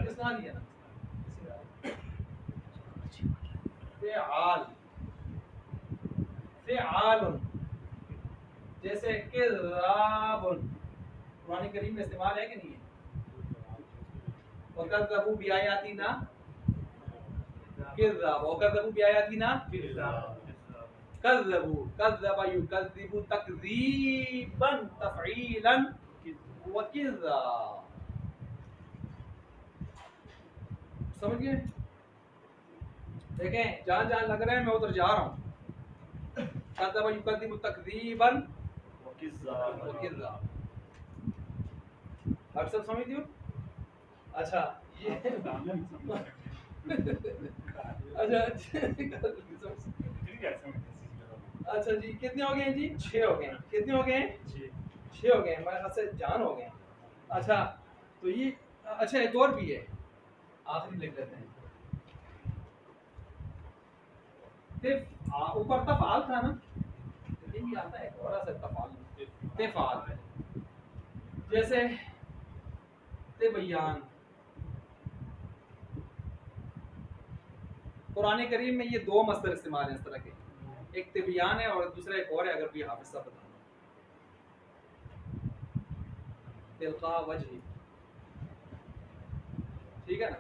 इसना नहीं है ना, फ़िआल फ़िआलुन, जैसे किज़ाबुन कुरान करीम में इस्तेमाल है कि नहीं है? वकज़्ज़बू बिआयातिना किज़्ज़ाब, वकज़्ज़बू बिआयातिना कज़्ज़बू, कज़्ज़बा युकज़्ज़िबु तकज़ीबन तफ़ईलन व किज़्ज़ाब। समझ गए? देखें जहाँ जहाँ लग रहा है मैं उधर जा रहा हूँ। कज़्ज़बा युकज़्ज़िबु तकज़ीबन व किज़्ज़ाब। आप सब समझ दियो? अच्छा ये अच्छा जी, कितने हो गए जी? 6 हो गए। कितने हो गए? 6 हो गए, हमारे हाथ से जान हो गए। अच्छा तो ये अच्छा एक और भी है, आखिरी लिख लेते हैं। ऊपर तफ़ाल था ना, ये भी आता है और सा तफ़ाल, तफ़ाल जैसे तिबयान। कुरान करीम में ये 2 मस्दर इस्तेमाल हैं इस तरह के, एक तिबयान है और दूसरा एक और है, अगर भी हाफिज़ साहब बताना। तिलका वजही, ठीक है ना?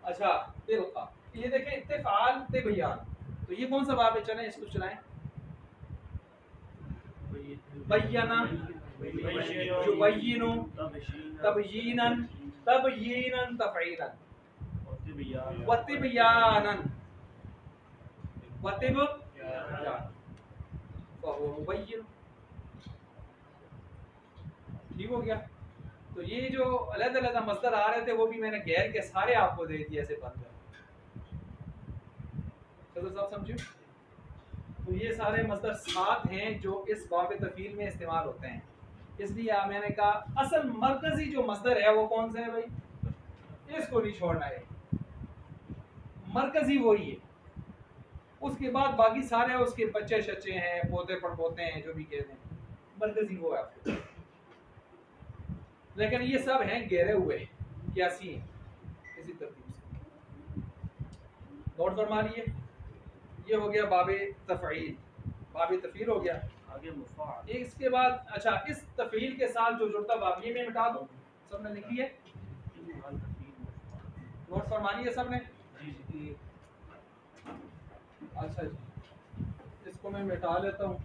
अच्छा तिलका, ये देखें इत्तिफाल तिबयान, तो ये कौन सा बाब है? चलें इसको चलाएं। बय्यना युबय्यिनु तबयीनन तबयीनन तफ़ईलन व तिबयानन व तिबयान फहुव मुबय्यिन। ठीक हो गया? तो ये जो अलग-अलग मसदर आ रहे थे वो भी मैंने गैर के सारे आपको दे दिए ऐसे बंद कर। चलो सब समझिए। तो ये सारे मसदर 7 हैं जो इस बाब तफील में इस्तेमाल होते हैं। इसलिए मैंने कहा असल मरकजी जो मसदर है वो कौन सा है भाई? इसको नहीं छोड़ना है, मरकजी वही है। उसके बाद बाकी सारे उसके बच्चे शच्चे हैं, पोते पड़पोते हैं, जो भी कहते हैं, मरकजी वो है आपको। लेकिन ये सब हैं गहरे हुए, क्यासी हैं इसी तरतीब से। नोट फरमा लिए। ये हो गया बाबे तफ़ईल, बाबे तफ़ील हो गया। आगे मुफ़ाअल, इसके बाद अच्छा इस तफ़ील के साथ जो जुड़ता बाब ये मैं मिटा दूं, सबने लिखी है? नोट फरमा लिए सबने? अच्छा जी, इसको मैं मिटा लेता हूँ।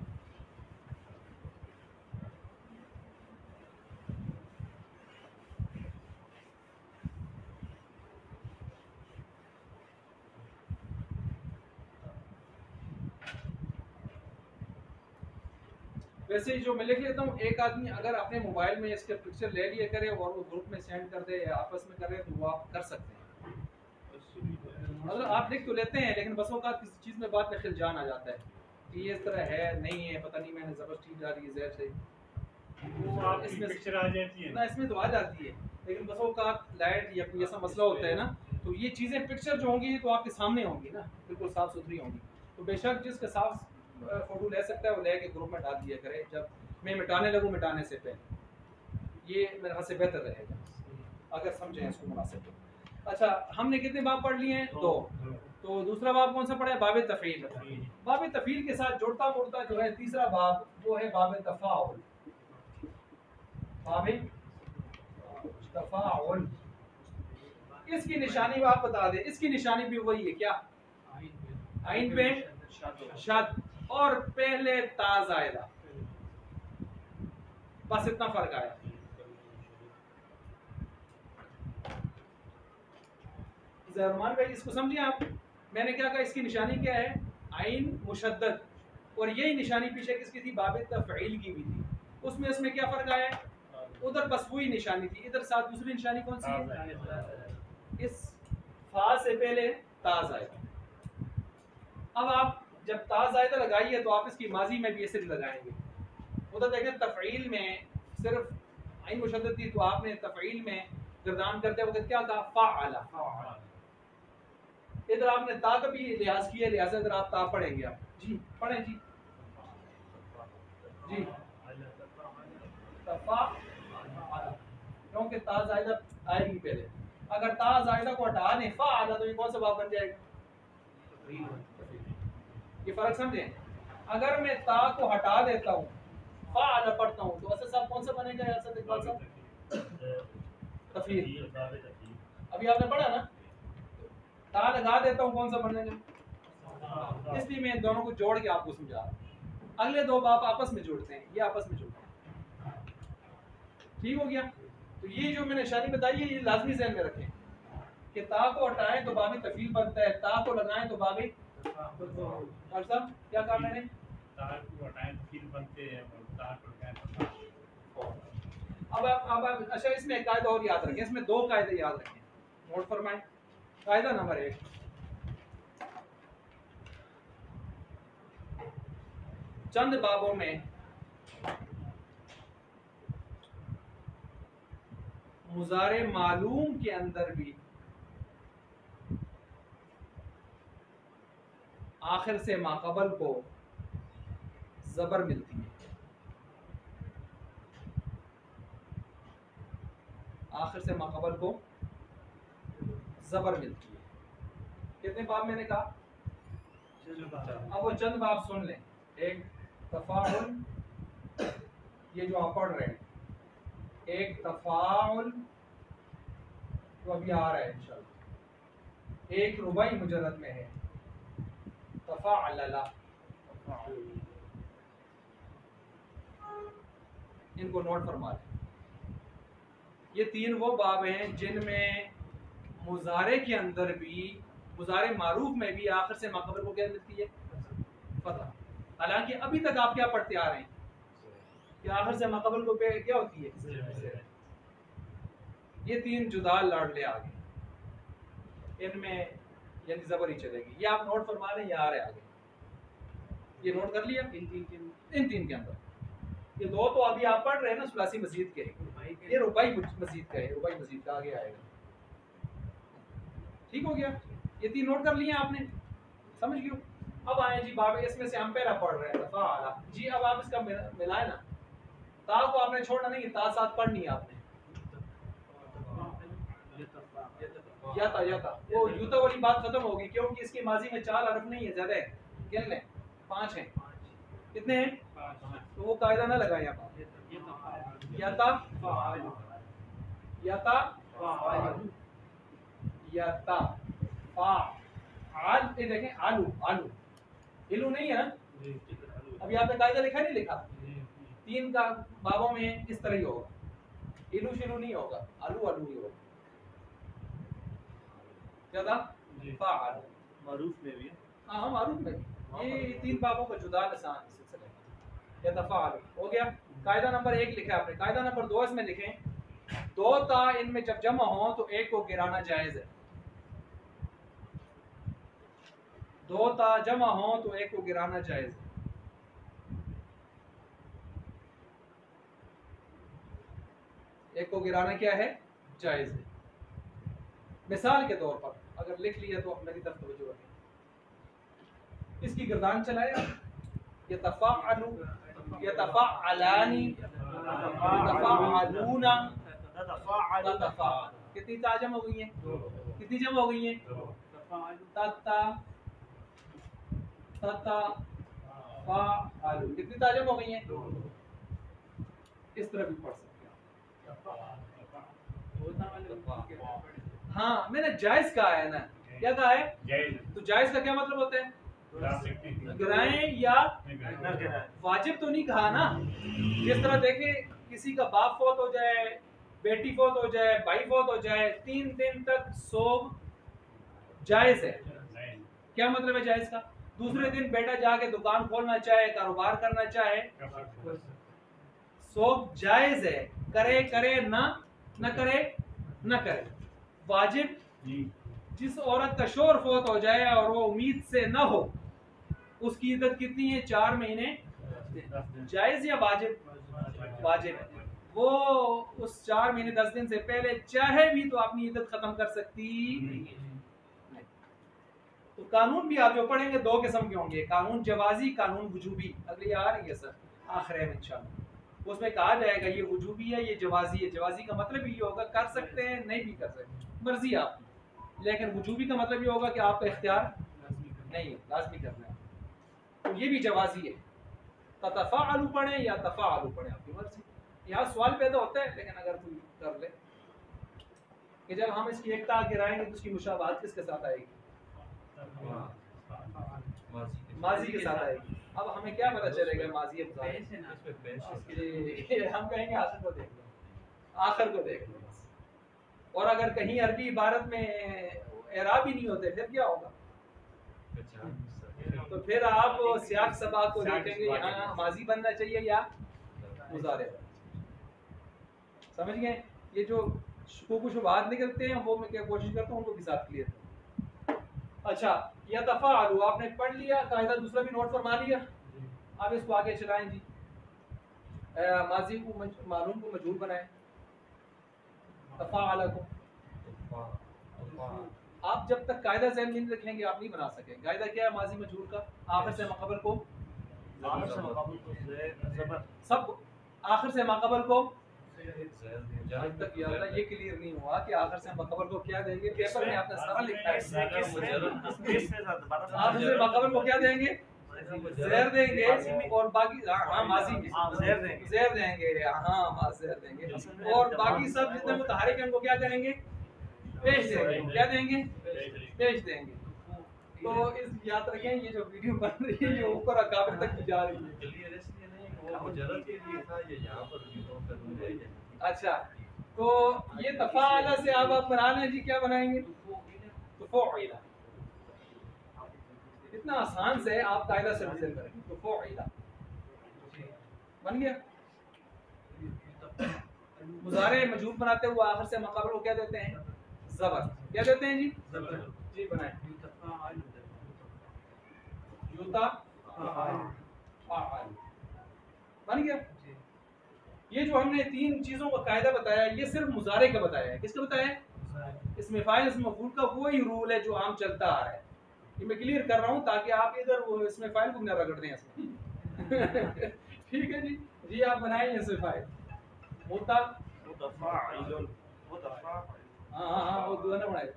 वैसे ही जो मैं लिख लेता हूँ, एक आदमी अगर अपने मोबाइल में इसके पिक्चर ले लिए करे और वो ग्रुप में सेंड कर दे या आपस में करे तो वो आप कर सकते हैं। मतलब आप लिख तो लेते हैं लेकिन बसों का किसी चीज़ में बात में खिलजान आ जाता है कि ये इस तरह है नहीं है, पता नहीं मैंने ज़बरदस्ती डाली है जहर से, इसमें पिक्चर आ जाती है ना, इसमें तो आ जाती है। लेकिन बसों का लाइट या कोई ऐसा मसला होता है ना, तो ये चीज़ें पिक्चर जो होंगी तो आपके सामने होंगी ना, बिल्कुल साफ़ सुथरी होंगी। तो बेशक जिसके साफ फोटो ले सकता है वो लेके ग्रुप में डाल दिया करे, जब मैं मिटाने लगूँ मिटाने से पहले। ये मेरे हाथ से बेहतर रहेगा अगर समझें इसको मुनासिब। अच्छा हमने कितने बाब पढ़ लिए हैं? 2। तो दूसरा बाब कौन सा पढ़ा है? बाब तफ़ील। बाब तफ़ील के साथ जुड़ता मुड़ता जो है तीसरा बाब वो है बाब तफ़ाउल। बाब तफ़ाउल, इसकी निशानी आप बता दें। इसकी निशानी भी वही है, क्या? आइन पे शद और पहले ता ज़ायदा, बस इतना फर्क आया। रहमान भाई इसको समझिए आप। मैंने क्या कहा, इसकी निशानी क्या है? आइन मुशद्दद, और यही निशानी पीछे किसकी थी? बाब तफ़ईल की भी थी। उसमें इसमें क्या फर्क आया? उधर बस वही निशानी थी, इधर साथ दूसरी निशानी कौन सी है? इस फा से पहले ता ज़ायदा। अब आप जब ता ज़ायदा लगाइए तो आप इसकी माजी में भी ऐसे लगाएंगे। उधर देखें तफ़ईल में सिर्फ आइन मुशद्दद थी, तो आपने तफ़ईल में गर्दान करते वक्त क्या कहा? फ़अला। इधर आपने ता का भी लिहाज किया, लिहाजा इधर आप ता पढ़ेंगे। आप जी पढ़ें जी जी तफ़ा, क्योंकि ता ज़ायदा आएगी पहले। अगर ता जायदा को हटा दें फ़अल तो ये कौन सा बाब बन जाएगा? ये फर्क समझे? अगर मैं ता को हटा देता हूँ फ़अल पढ़ता हूँ तो असद साहब कौन सा बनेगा? असद इकबाल साहब तफील। अभी आपने पढ़ा ना, ता लगा देता हूँ कौन सा बनेगा? इसलिए मैं इन दोनों को जोड़ के आपको समझा रहा हूँ। अगले दो बाप आपस में जोड़ते हैं, ये आपस में जोड़ते हैं। ठीक हो गया? तो ये जो मैंने निशानी बताई है ये लाजमी ज़हन में रखें कि ता को हटाएं तो बाबी तफील बनता है, ता को लगाएं तो बाबी डॉक्टर साहब क्या कहा मैंने? अब अच्छा इसमें एक कायदा और याद रखें, इसमें दो कायदे याद रखें, नोट फरमाएं। कायदा नंबर 1, चंद बाबों में मुज़ारे मालूम के अंदर भी आखिर से माक़बल को ज़बर मिलती है। आखिर से माक़बल को ज़बर मिलती है। कितने बाब मैंने कहा? अब वो चंद बाब सुन लें। एक तफ़ाउल, ये जो आप पढ़ रहे हैं, एक तफ़ाउल तो अभी आ रहा है इंशाअल्लाह, एक रुबाई मुजर्रद में है तफ़ाअला। इनको नोट फरमा लें। ये तीन वो बाब हैं जिनमें मुज़ारे के अंदर भी, मुज़ारे मारूफ में भी आखिर से माक़बल को क्या मिलती है? फतह। हालांकि अभी तक आप क्या पढ़ते आ रहे हैं कि आखिर से माक़बल को क्या होती है? ये तीन जुदा लड़ले आ गए, इनमें यानी ज़बर ही चलेगी। ये आप नोट फरमा लें, ये आ रहे आगे, ये नोट कर लिया। इन तीन के अंदर ये दो तो अभी आप पढ़ रहे हैं ना सुलासी मजीद के, ये रुबाई मजीद का है, रुबाई मजीद का आगे आएगा। ठीक हो गया? ये तीन नोट कर लिए आपने, समझ गए? अब आए जी बाब, इसमें से हम पहला पढ़ रहे हैं तफ़ाअला जी। अब आप इसका मिलाए ना, ता को आपने छोड़ना नहीं, ता साथ पढ़नी है आपने। याता वो यूता वाली बात खत्म होगी क्योंकि इसकी माजी में 4 हरफ नहीं है, ज्यादा है। गिन लें, 5 हैं। कितने हैं? तो वो कायदा ना लगाएं आप। याता याता याता फाल, ये देखें आलू आलू, इलू नहीं है ना। अभी आपने कायदा लिखा नहीं लिखा? तीन का बाबों में इस तरह ही होगा, इलू शिलू नहीं होगा, आलू आलू ही होगा। क्या था? फाल मारूफ में भी। हाँ मारूफ में ये तीन बाबों का जुदा लसान सिलसिला या तफ़ाअल हो गया। कायदा नंबर 1 लिखा आपने। कायदा नंबर 2 इसमें लिखें, दो ता इनमें जब जमा हो तो एक को गिराना जायज है। दो ता जमा हो तो एक को गिराना जायज है। एक को गिराना क्या है? जायज है। मिसाल के तौर पर अगर लिख लिया तो मेरी तरफ तवज्जो रखें। इसकी गर्दान चलाए, यतफ़अलु, यतफ़अलानी, यतफ़अलूना, ततफ़अल। कितनी ता जमा हो गई हैं? कितनी जमा हो गई हैं? तता तता फ़अलु। कितनी ता जमा हो गई हैं? इस तरह भी पढ़ सकते हैं। हाँ मैंने जायज कहा है ना, क्या कहा है? तो जायज का क्या मतलब होता है? गिराएं या वाजिब तो नहीं कहा ना। जिस तरह देखे किसी का बाप फौत हो जाए, बेटी फौत हो जाए, भाई फौत हो जाए, 3 दिन तक सोम जायज है। क्या मतलब है जायज का? दूसरे दिन बेटा जाके दुकान खोलना चाहे, कारोबार करना चाहे, सोम जायज है। करे करे ना करे न करे। वाजिब जिस औरत का शोहर फौत हो जाए और वो उम्मीद से न हो, उसकी इद्दत कितनी है? 4 महीने। जायज या वाजिब? वाजिब है। वो उस 4 महीने 10 दिन से पहले चाहे भी तो अपनी इद्दत खत्म कर सकती नहीं। तो कानून भी आप जो पढ़ेंगे 2 किस्म के होंगे, कानून जवाजी, कानून वजूबी। अगली आ रही है सर आखिर में इंशाल्लाह। उसमें कहा जाएगा ये वजूबी है, ये जवाजी है। जवाजी का मतलब ये होगा कर सकते हैं, नहीं भी कर सकते, मर्जी आपकी। लेकिन वजूबी का मतलब ये होगा कि आपका इख्तियार नहीं है, लाजमी करना है। तो ये भी जवाजी है। ततफ़ाअलु पढ़ें या तफ़ाअलु पढ़ें, आपकी मर्जी। यहाँ सवाल पैदा होता है, लेकिन अगर कोई कर ले कि जब हम इसकी एकता गिराएंगे तो उसकी मुशाबाहत किसके साथ आएगी? माजी के साथ आएगी। अब हमें क्या पता चलेगा माजी है? हम कहेंगे आखिर को देख लो, आखिर को देख लो। और अगर कहीं अरबी इबारत में एराब ही नहीं होते फिर क्या होगा? तो फिर आप सियाक सबाक को देखेंगे, यहाँ माजी बनना चाहिए या मुजारे। समझ गए? ये जो कुछ बात निकलते हैं वो मैं क्या कोशिश करता हूँ उनको भी साथ क्लियर करूँ। अच्छा, या तफ़ाअलु आपने पढ़ लिया, कायदा दूसरा भी नोट फरमा लिया। अब इसको आगे चलाएं जी। माजी को मालूम को मजहूल बनाएं। तफ़ाअल को आप जब तक कायदा ज़हन में नहीं रखेंगे आप नहीं बना सकेंगे। कायदा क्या है माजी मजहूल का? आखिर से माक़बल को सब आखिर से माक़बल को आज तक ये क्लियर नहीं हुआ कि आखिर से माक़बल को क्या देंगे। पेपर में आपने सारा लिखा है। आखिर से माक़बल को क्या देंगे? ज़ेर देंगे। और बाकी हाँ माजी में ज़ेर देंगे, हाँ ज़ेर देंगे। और बाकी सब जितने मुतहरिक हैं उनको क्या करेंगे? पेश देंगे। क्या देंगे? पेश देंगे। तो इस याद रखें, ये जो वीडियो बन रही है ये ऊपर अकाबिर तक जा रही है। अच्छा, तो ये तफ़ाअला से आप बना लें जी। क्या बनाएंगे? तुफ़ाइला। इतना आसान से आप कायदा से नज़र करेंगे। तुफ़ाइला बन गया। मुज़ारे मजहूल बनाते हुए आखिर से माक़बल को क्या देते हैं? ज़बर। क्या देते हैं जी? जी बनाएं। जूता बन गया। ये जो हमने तीन चीजों का कायदा बताया ये सिर्फ मुजारे का बताया है। किसका बताया है? इसमें फाइल इसमें मफूल का वही रूल है जो आम चलता आ रहा है। ये मैं क्लियर कर रहा हूँ ताकि आप इधर वो इसमें फाइल को न रगड़ दें इसमें। ठीक है जी। जी आप बनाएं इसमें फाइल हाँ वो दोनों बनाए।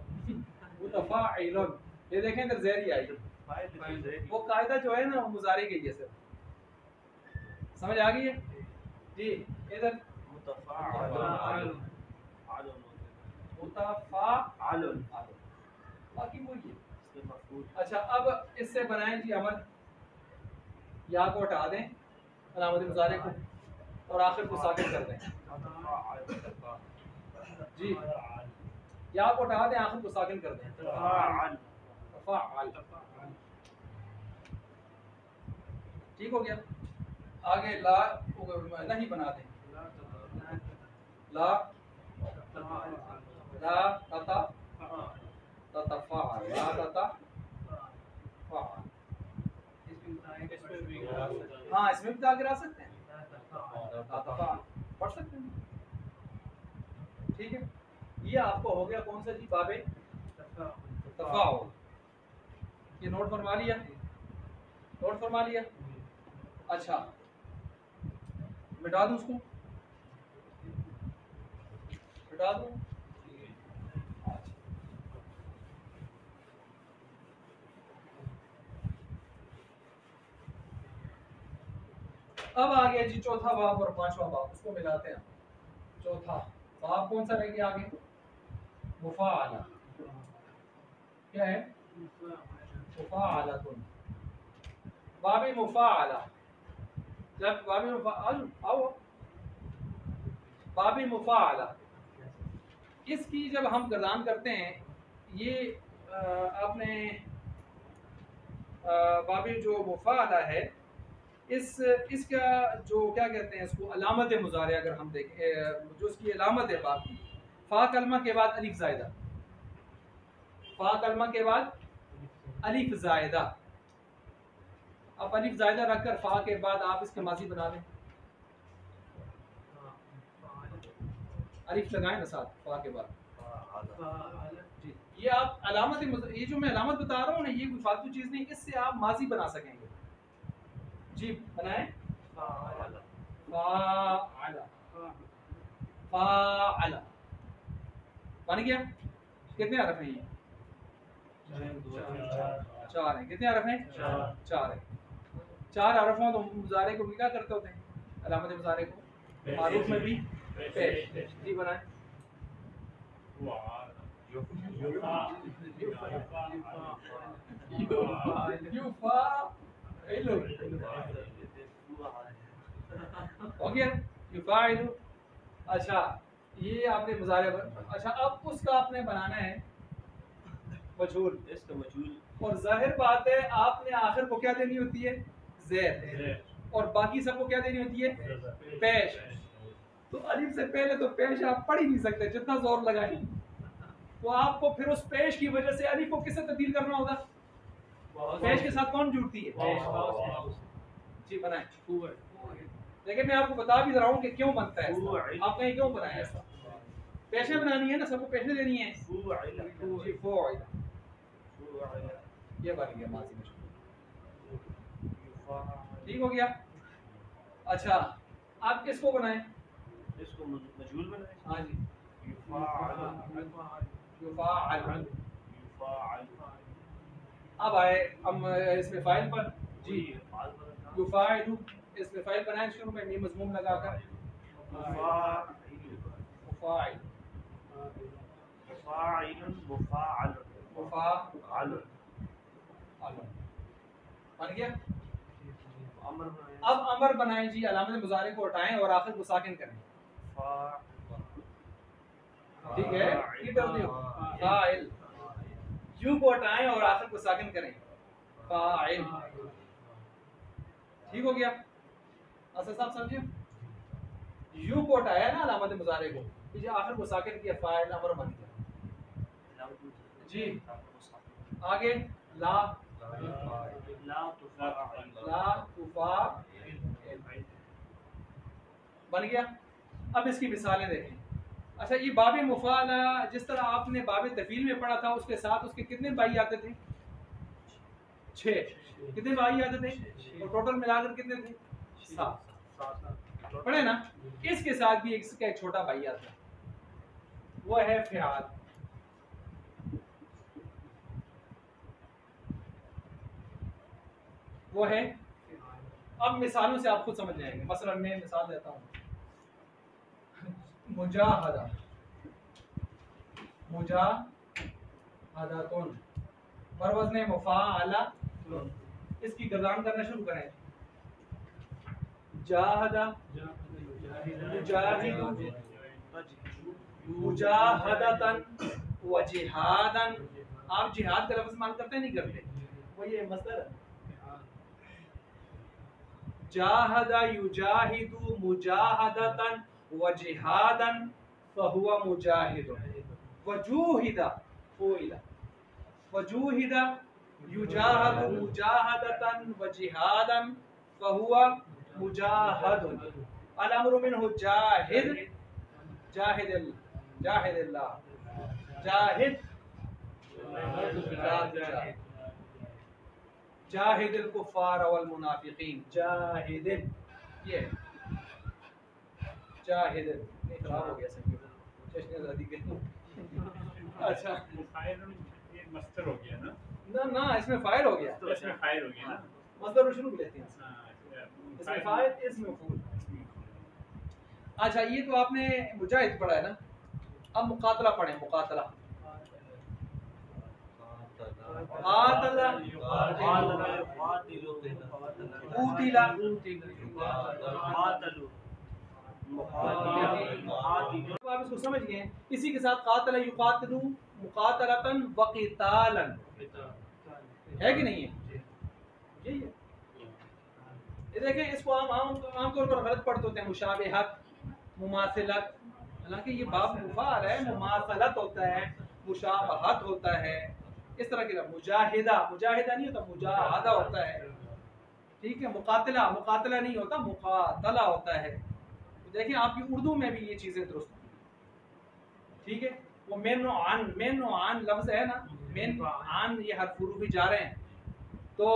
मुतफ़ाइलुन, ये देखें इधर ज़ेर ही आई। वो कायदा जो है ना वो मुजारे के लिए सिर्फ। समझ आ गई है जी? इधर मुतफ़ाअलुन बाकी वही है। अच्छा, अब इससे बनाएं जी अमल। या को हटा दें, अलामत मुजारे को, और आखिर को साकिन कर दें जी। या को हटा दें, आखिर को साकिन कर दें। ठीक हो गया। आगे ला नहीं बना दें। ला तता ततफ़ाअल, ला ततफ़ाअल। हाँ इसमें भी आगे आ सकते हैं, पढ़ सकते हैं। ठीक है, ये आपको हो गया कौन सा जी? बाबे तफ़ाउल। ये नोट फरमा लिया? नोट फरमा लिया। अच्छा मिटा दूं उसको? मिटा दूं? अब आ गया जी चौथा बाब और पांचवा बाब, उसको मिलाते हैं। चौथा बाब कौन सा रह गया आगे? मुफ़ाअला। क्या है? मुफ़ाअलतुन। बाबे मुफ़ाअला। जब बाबे मुफ़ाअल आओ, बाबे मुफ़ाअला इसकी जब हम गर्दान करते हैं, ये आपने बाबे जो मुफ़ाअला है इसका जो क्या कहते हैं इसको अलामत मुज़ारे अगर हम देखें जो इसकी अलामत है बाब की, फ़ा कलमा के बाद अलिफ ज़ायदा, फ़ा कलमा के बाद अलिफ ज़ायदा। अब अलिफ ज़ायदा रखकर फ़ा के बाद आप इसके माजी बना लें। अलिफ लगाएं ना साथ फ़ा के बाद जी। ये आप अलामत, ये जो मैं अलामत बता रहा हूँ ना, ये कोई फालतू चीज़ नहीं, इससे आप माजी बना सकेंगे जी। बनाएं फ़ा फाअला बन गया। कितने हरफ हैं ये? 4 हैं। कितने हरफ हैं? 4 हैं। 4 हरफ हों तो मुजारे को भी क्या करते होते हैं? अलामत मुजारे को मारूफ में भी पेश। जी बनाए। हो गया युफाइलु। अच्छा ये आपने मुजारे पर। अच्छा अब उसका आपने बनाना है मजहूल। इसका मजहूल और जाहिर बात है आपने आखिर को क्या देनी होती है? ज़ेर। और बाकी सबको क्या देनी होती है? पेश। तो अलिफ से पहले तो पेश आप पढ़ ही नहीं सकते जितना जोर लगाए। तो आपको फिर उस पेश की वजह से अलिफ को किससे तब्दील करना होगा? पेश के साथ कौन जुड़ती है? जी बनाए। देखिए मैं आपको बता भी रहा हूँ कि क्यों बनता है ऐसा। आपने ये क्यों बनाया ऐसा? पेशे बनानी है ना, सबको पेशे देनी है। जी फुइला। ये बन गया माजी में। ठीक हो गया। अच्छा आप किसको बनाएं? इसको मजहूल बनाए। हाँ जी युफाअल। अब आए हम इसमें फाइल पर। जी युफाइल युफाइलु इसमें फाइल बनाए शुरू में मीम मजमूम लगाकर। मुफाइल मुफाअल बन गया। अब अमर बनाएं जी। अलामत मुजारे को हटाएं और आखिर को साकिन करें। ठीक है इधर देखो फाइल। यू को हटाएं और आखिर को साकिन करें। फाइल। ठीक हो गया। असद साहब समझिए। यू को हटाया ना अलामत मुजारे को, ये आखिर को साकिन किया। फाइल अमर बन गया। जी आगे ला तुफा बन गया। अब इसकी मिसालें देखें। अच्छा ये बाबे मुफाला जिस तरह आपने बाबे तफील में पढ़ा था उसके साथ उसके कितने बाई आते थे? 6। कितने बाई आते थे? और टोटल मिलाकर कितने थे? 7 पढ़े ना। इसके साथ भी इसका एक छोटा भाई आता है, वो है फ़िआल। वो है। अब मिसालों से आप खुद समझ जाएंगे। मसलन मैं मिसाल देता हूँ। मुजाहदा मुजाहदातुन पर वज़न मुफ़ाअला। इसकी गज़ान करना शुरू करें। जाहदा युजाहिदु मुजाहदतन व जिहादन। आप जिहाद का लफ्ज़ इस्तेमाल करते नहीं करते? वो ये मसदर है। जाहदा युजाहिदु मुजाहदतन व जिहादन फहुवा मुजाहिदुन। वजूहिदा फुइला। वजूहिदा युजाहदु मुजाहदतन व जिहादन फहुवा मुजाहदुन। अल अम्रु मिनहु जाहिद जाहिदिल जाहिदिल्लाह जाहिद जाहिदिल कुफ़ार वल मुनाफिकीन। जाहिदिल ये जाहिदिल नहीं खराब हो गया सब चश्मे आजादी के। अच्छा ये मस्तर हो गया ना। ना ना इसमें फाइल हो गया। तो इसमें फाइल हो गया ना। मसदर शुरू लेते हैं इसमें इसमें फाइल इसमें मफूल। अच्छा ये तो आपने मुजाहिद पढ़ा है ना। अब मुकातला पढ़ें। मुकातला कातला कूतिला आप इसको समझ गए। इसी के साथ कातला युकातिलु मुकातलतन व क़ितालन है कि नहीं है? यही है। ये देखें इसको आमतौर पर गलत पढ़ते होते हैं। मुशाबिहत मुमासिलत। हालांकि ये बाब मुफाल है। मुमासलत होता है, मुशाबहत होता है, इस तरह के। मुजाहिदा मुजाहिदा नहीं होता, मुजाहदा होता है। ठीक है। मुकातला मुकातला नहीं होता, मुकातला होता है। तो देखिए आपकी उर्दू में भी ये चीज़ें दुरुस्त हैं। ठीक है। वो मेन आन लफ्ज़ है ना। मेन आन ये हर फ़ुरूफ़ी जा रहे हैं तो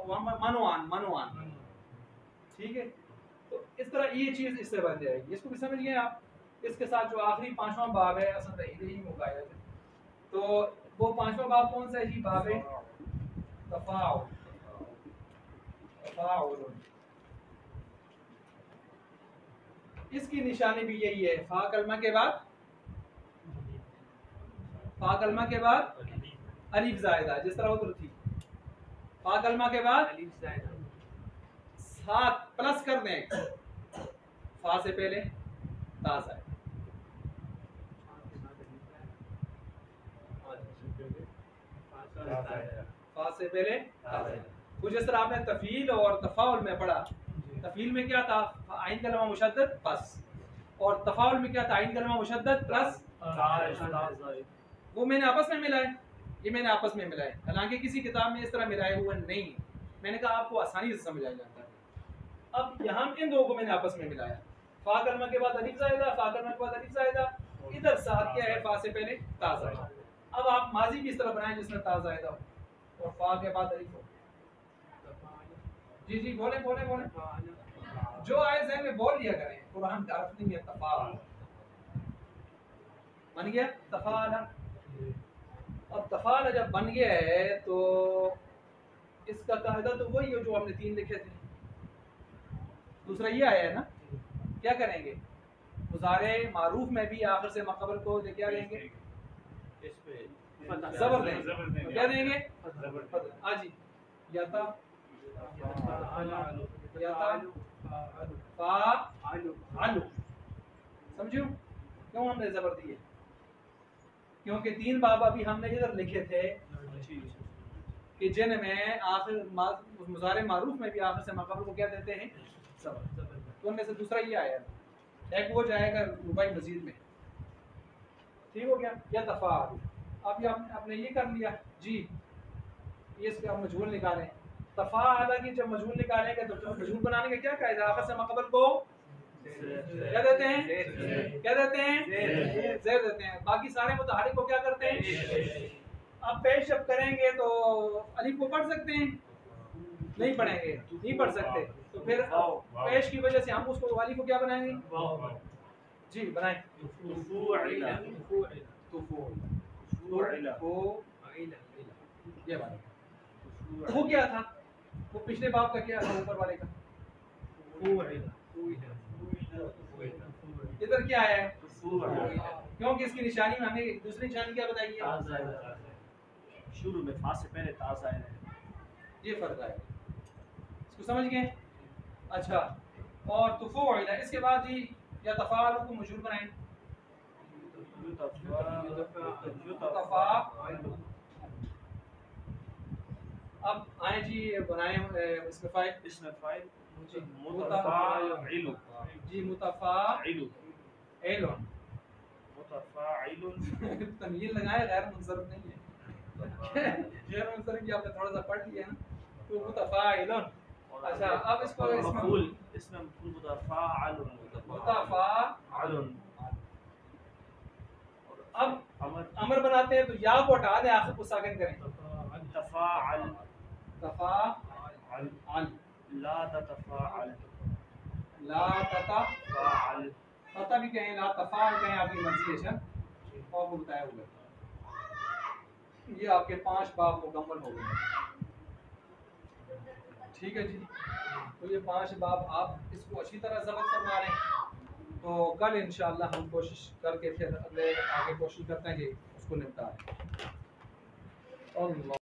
मनुआन। ठीक है। तो इस तरह ये चीज़ इससे बन जाएगी। इसको भी समझ गए आप। इसके साथ जो आखिरी 5वां बाब है असल में यही मुकाया है। तो वो 5वां बाब कौन सा है जी? बाब तफाउल। इसकी निशानी भी यही है, फा कलमा के बाद अलिफ जायदा, जिस तरह उधर थी फा कलमा के बाद साथ प्लस कर दें, फा से पहले ता जायदा, फा से पहले ता जायदा। कुछ इस तरह आपने तफील और तफाउल में पढ़ा। तफील में क्या था? आइन कलमा मुशद्दद प्लस, और तफाउल में क्या था? आइन कलमा मुशद्दद प्लस। वो मैंने आपस में मिलाए, ये मैंने आपस में मिलाए, हालांकि किसी किताब में इस तरह मिलाए हुए नहीं है। मैंने कहा आपको आसानी से समझ आ जाता है। अब यहाँ इन दो को मैंने आपस में मिलाया, फा कलमा के बाद अलिफ जायदा, फा कलमा के बाद अलिफ जायदा, इधर साथ क्या है? फा से पहले ता जायदा। अब आप माजी भी इस तरह बनाएं जिसमें ता जायदा हो और फा के बाद अलिफ हो। जी जी बोले बोले बोले, जो आए ज़हन में बोल लिया करें। कुरान का अर्थ नहीं है तफाल, बन गया तफाल। अब तफाल जब बन गया है तो इसका कायदा तो वही है जो हमने 3 लिखे थे। दूसरा ये आया है ना, क्या करेंगे? मुज़ारे मारूफ में भी आखिर से मक़बल को क्या देंगे? ज़बर देंगे। क्या देंगे? हाँ जी, याता समझो क्यों हमने ज़बर दी है? क्योंकि 3 बाब अभी हमने इधर लिखे थे कि जिनमें आखिर मुज़ारे मारूफ में भी आखिर से मक़बल को क्या देते हैं? ज़बर। तो उनमें से दूसरा ये आया, एक वो जाएगा रुबाई मजीद में। ठीक हो गया? या तफ़ाल। अब ये आपने ये कर लिया जी, ये इसका मजहूल निकालें। तफ़ाअला की जब मजहूल निकालेंगे तो मजहूल बनाने का क्या कायदा? आखिर से मक़बल को क्या देते हैं? क्या देते हैं? ज़ेर देते हैं। बाकी सारे मुतहर्रिक को क्या करते हैं? अब पेश जब करेंगे तो अलिफ को पढ़ सकते हैं? नहीं पढ़ेंगे, नहीं पढ़ सकते। तो फिर पेश की वजह से हम उसको वाली को क्या बनाएंगे? जी बनाएं। ये बात वो क्या था? वो पिछले बाब का क्या था? ऊपर वाले का इधर क्या है? क्योंकि इसकी निशानी में हमें दूसरी निशानी क्या बताई है? शुरू में फा से पहले ता जायदा है। ये फर्क है, इसको समझ गए? अच्छा, और तुफूइला इसके बाद जी या तफाल को मशहूर बनाएं। अब आए जी बनाए इसमें फाइल जी मुतफ़ाइल जी मुतफ़ाइल तमीज़ लगाए, गैर मुनसरिफ नहीं है। गैर मुनसरिफ की आपने थोड़ा सा पढ़ लिया है ना, तो मुतफ़ाइल। अच्छा, अब इसको इसमें मुतफ़ाअल अब अमर बनाते हैं तो या को हटा दें, आखिर को साकिन करें। तफ़ाअल ला ततफ़ाअल तता भी कहें, ला तफ़ाअल कहें, आपकी मर्जी है। सर और को बताया हुआ ये आपके 5 बाब मुकम्मल हो गए। ठीक है जी, तो ये 5 बाब आप इसको अच्छी तरह ज़ब्त करवा रहे हैं। तो कल इंशाअल्लाह हम कोशिश करके फिर आगे कोशिश करते हैं कि उसको निपटाएं।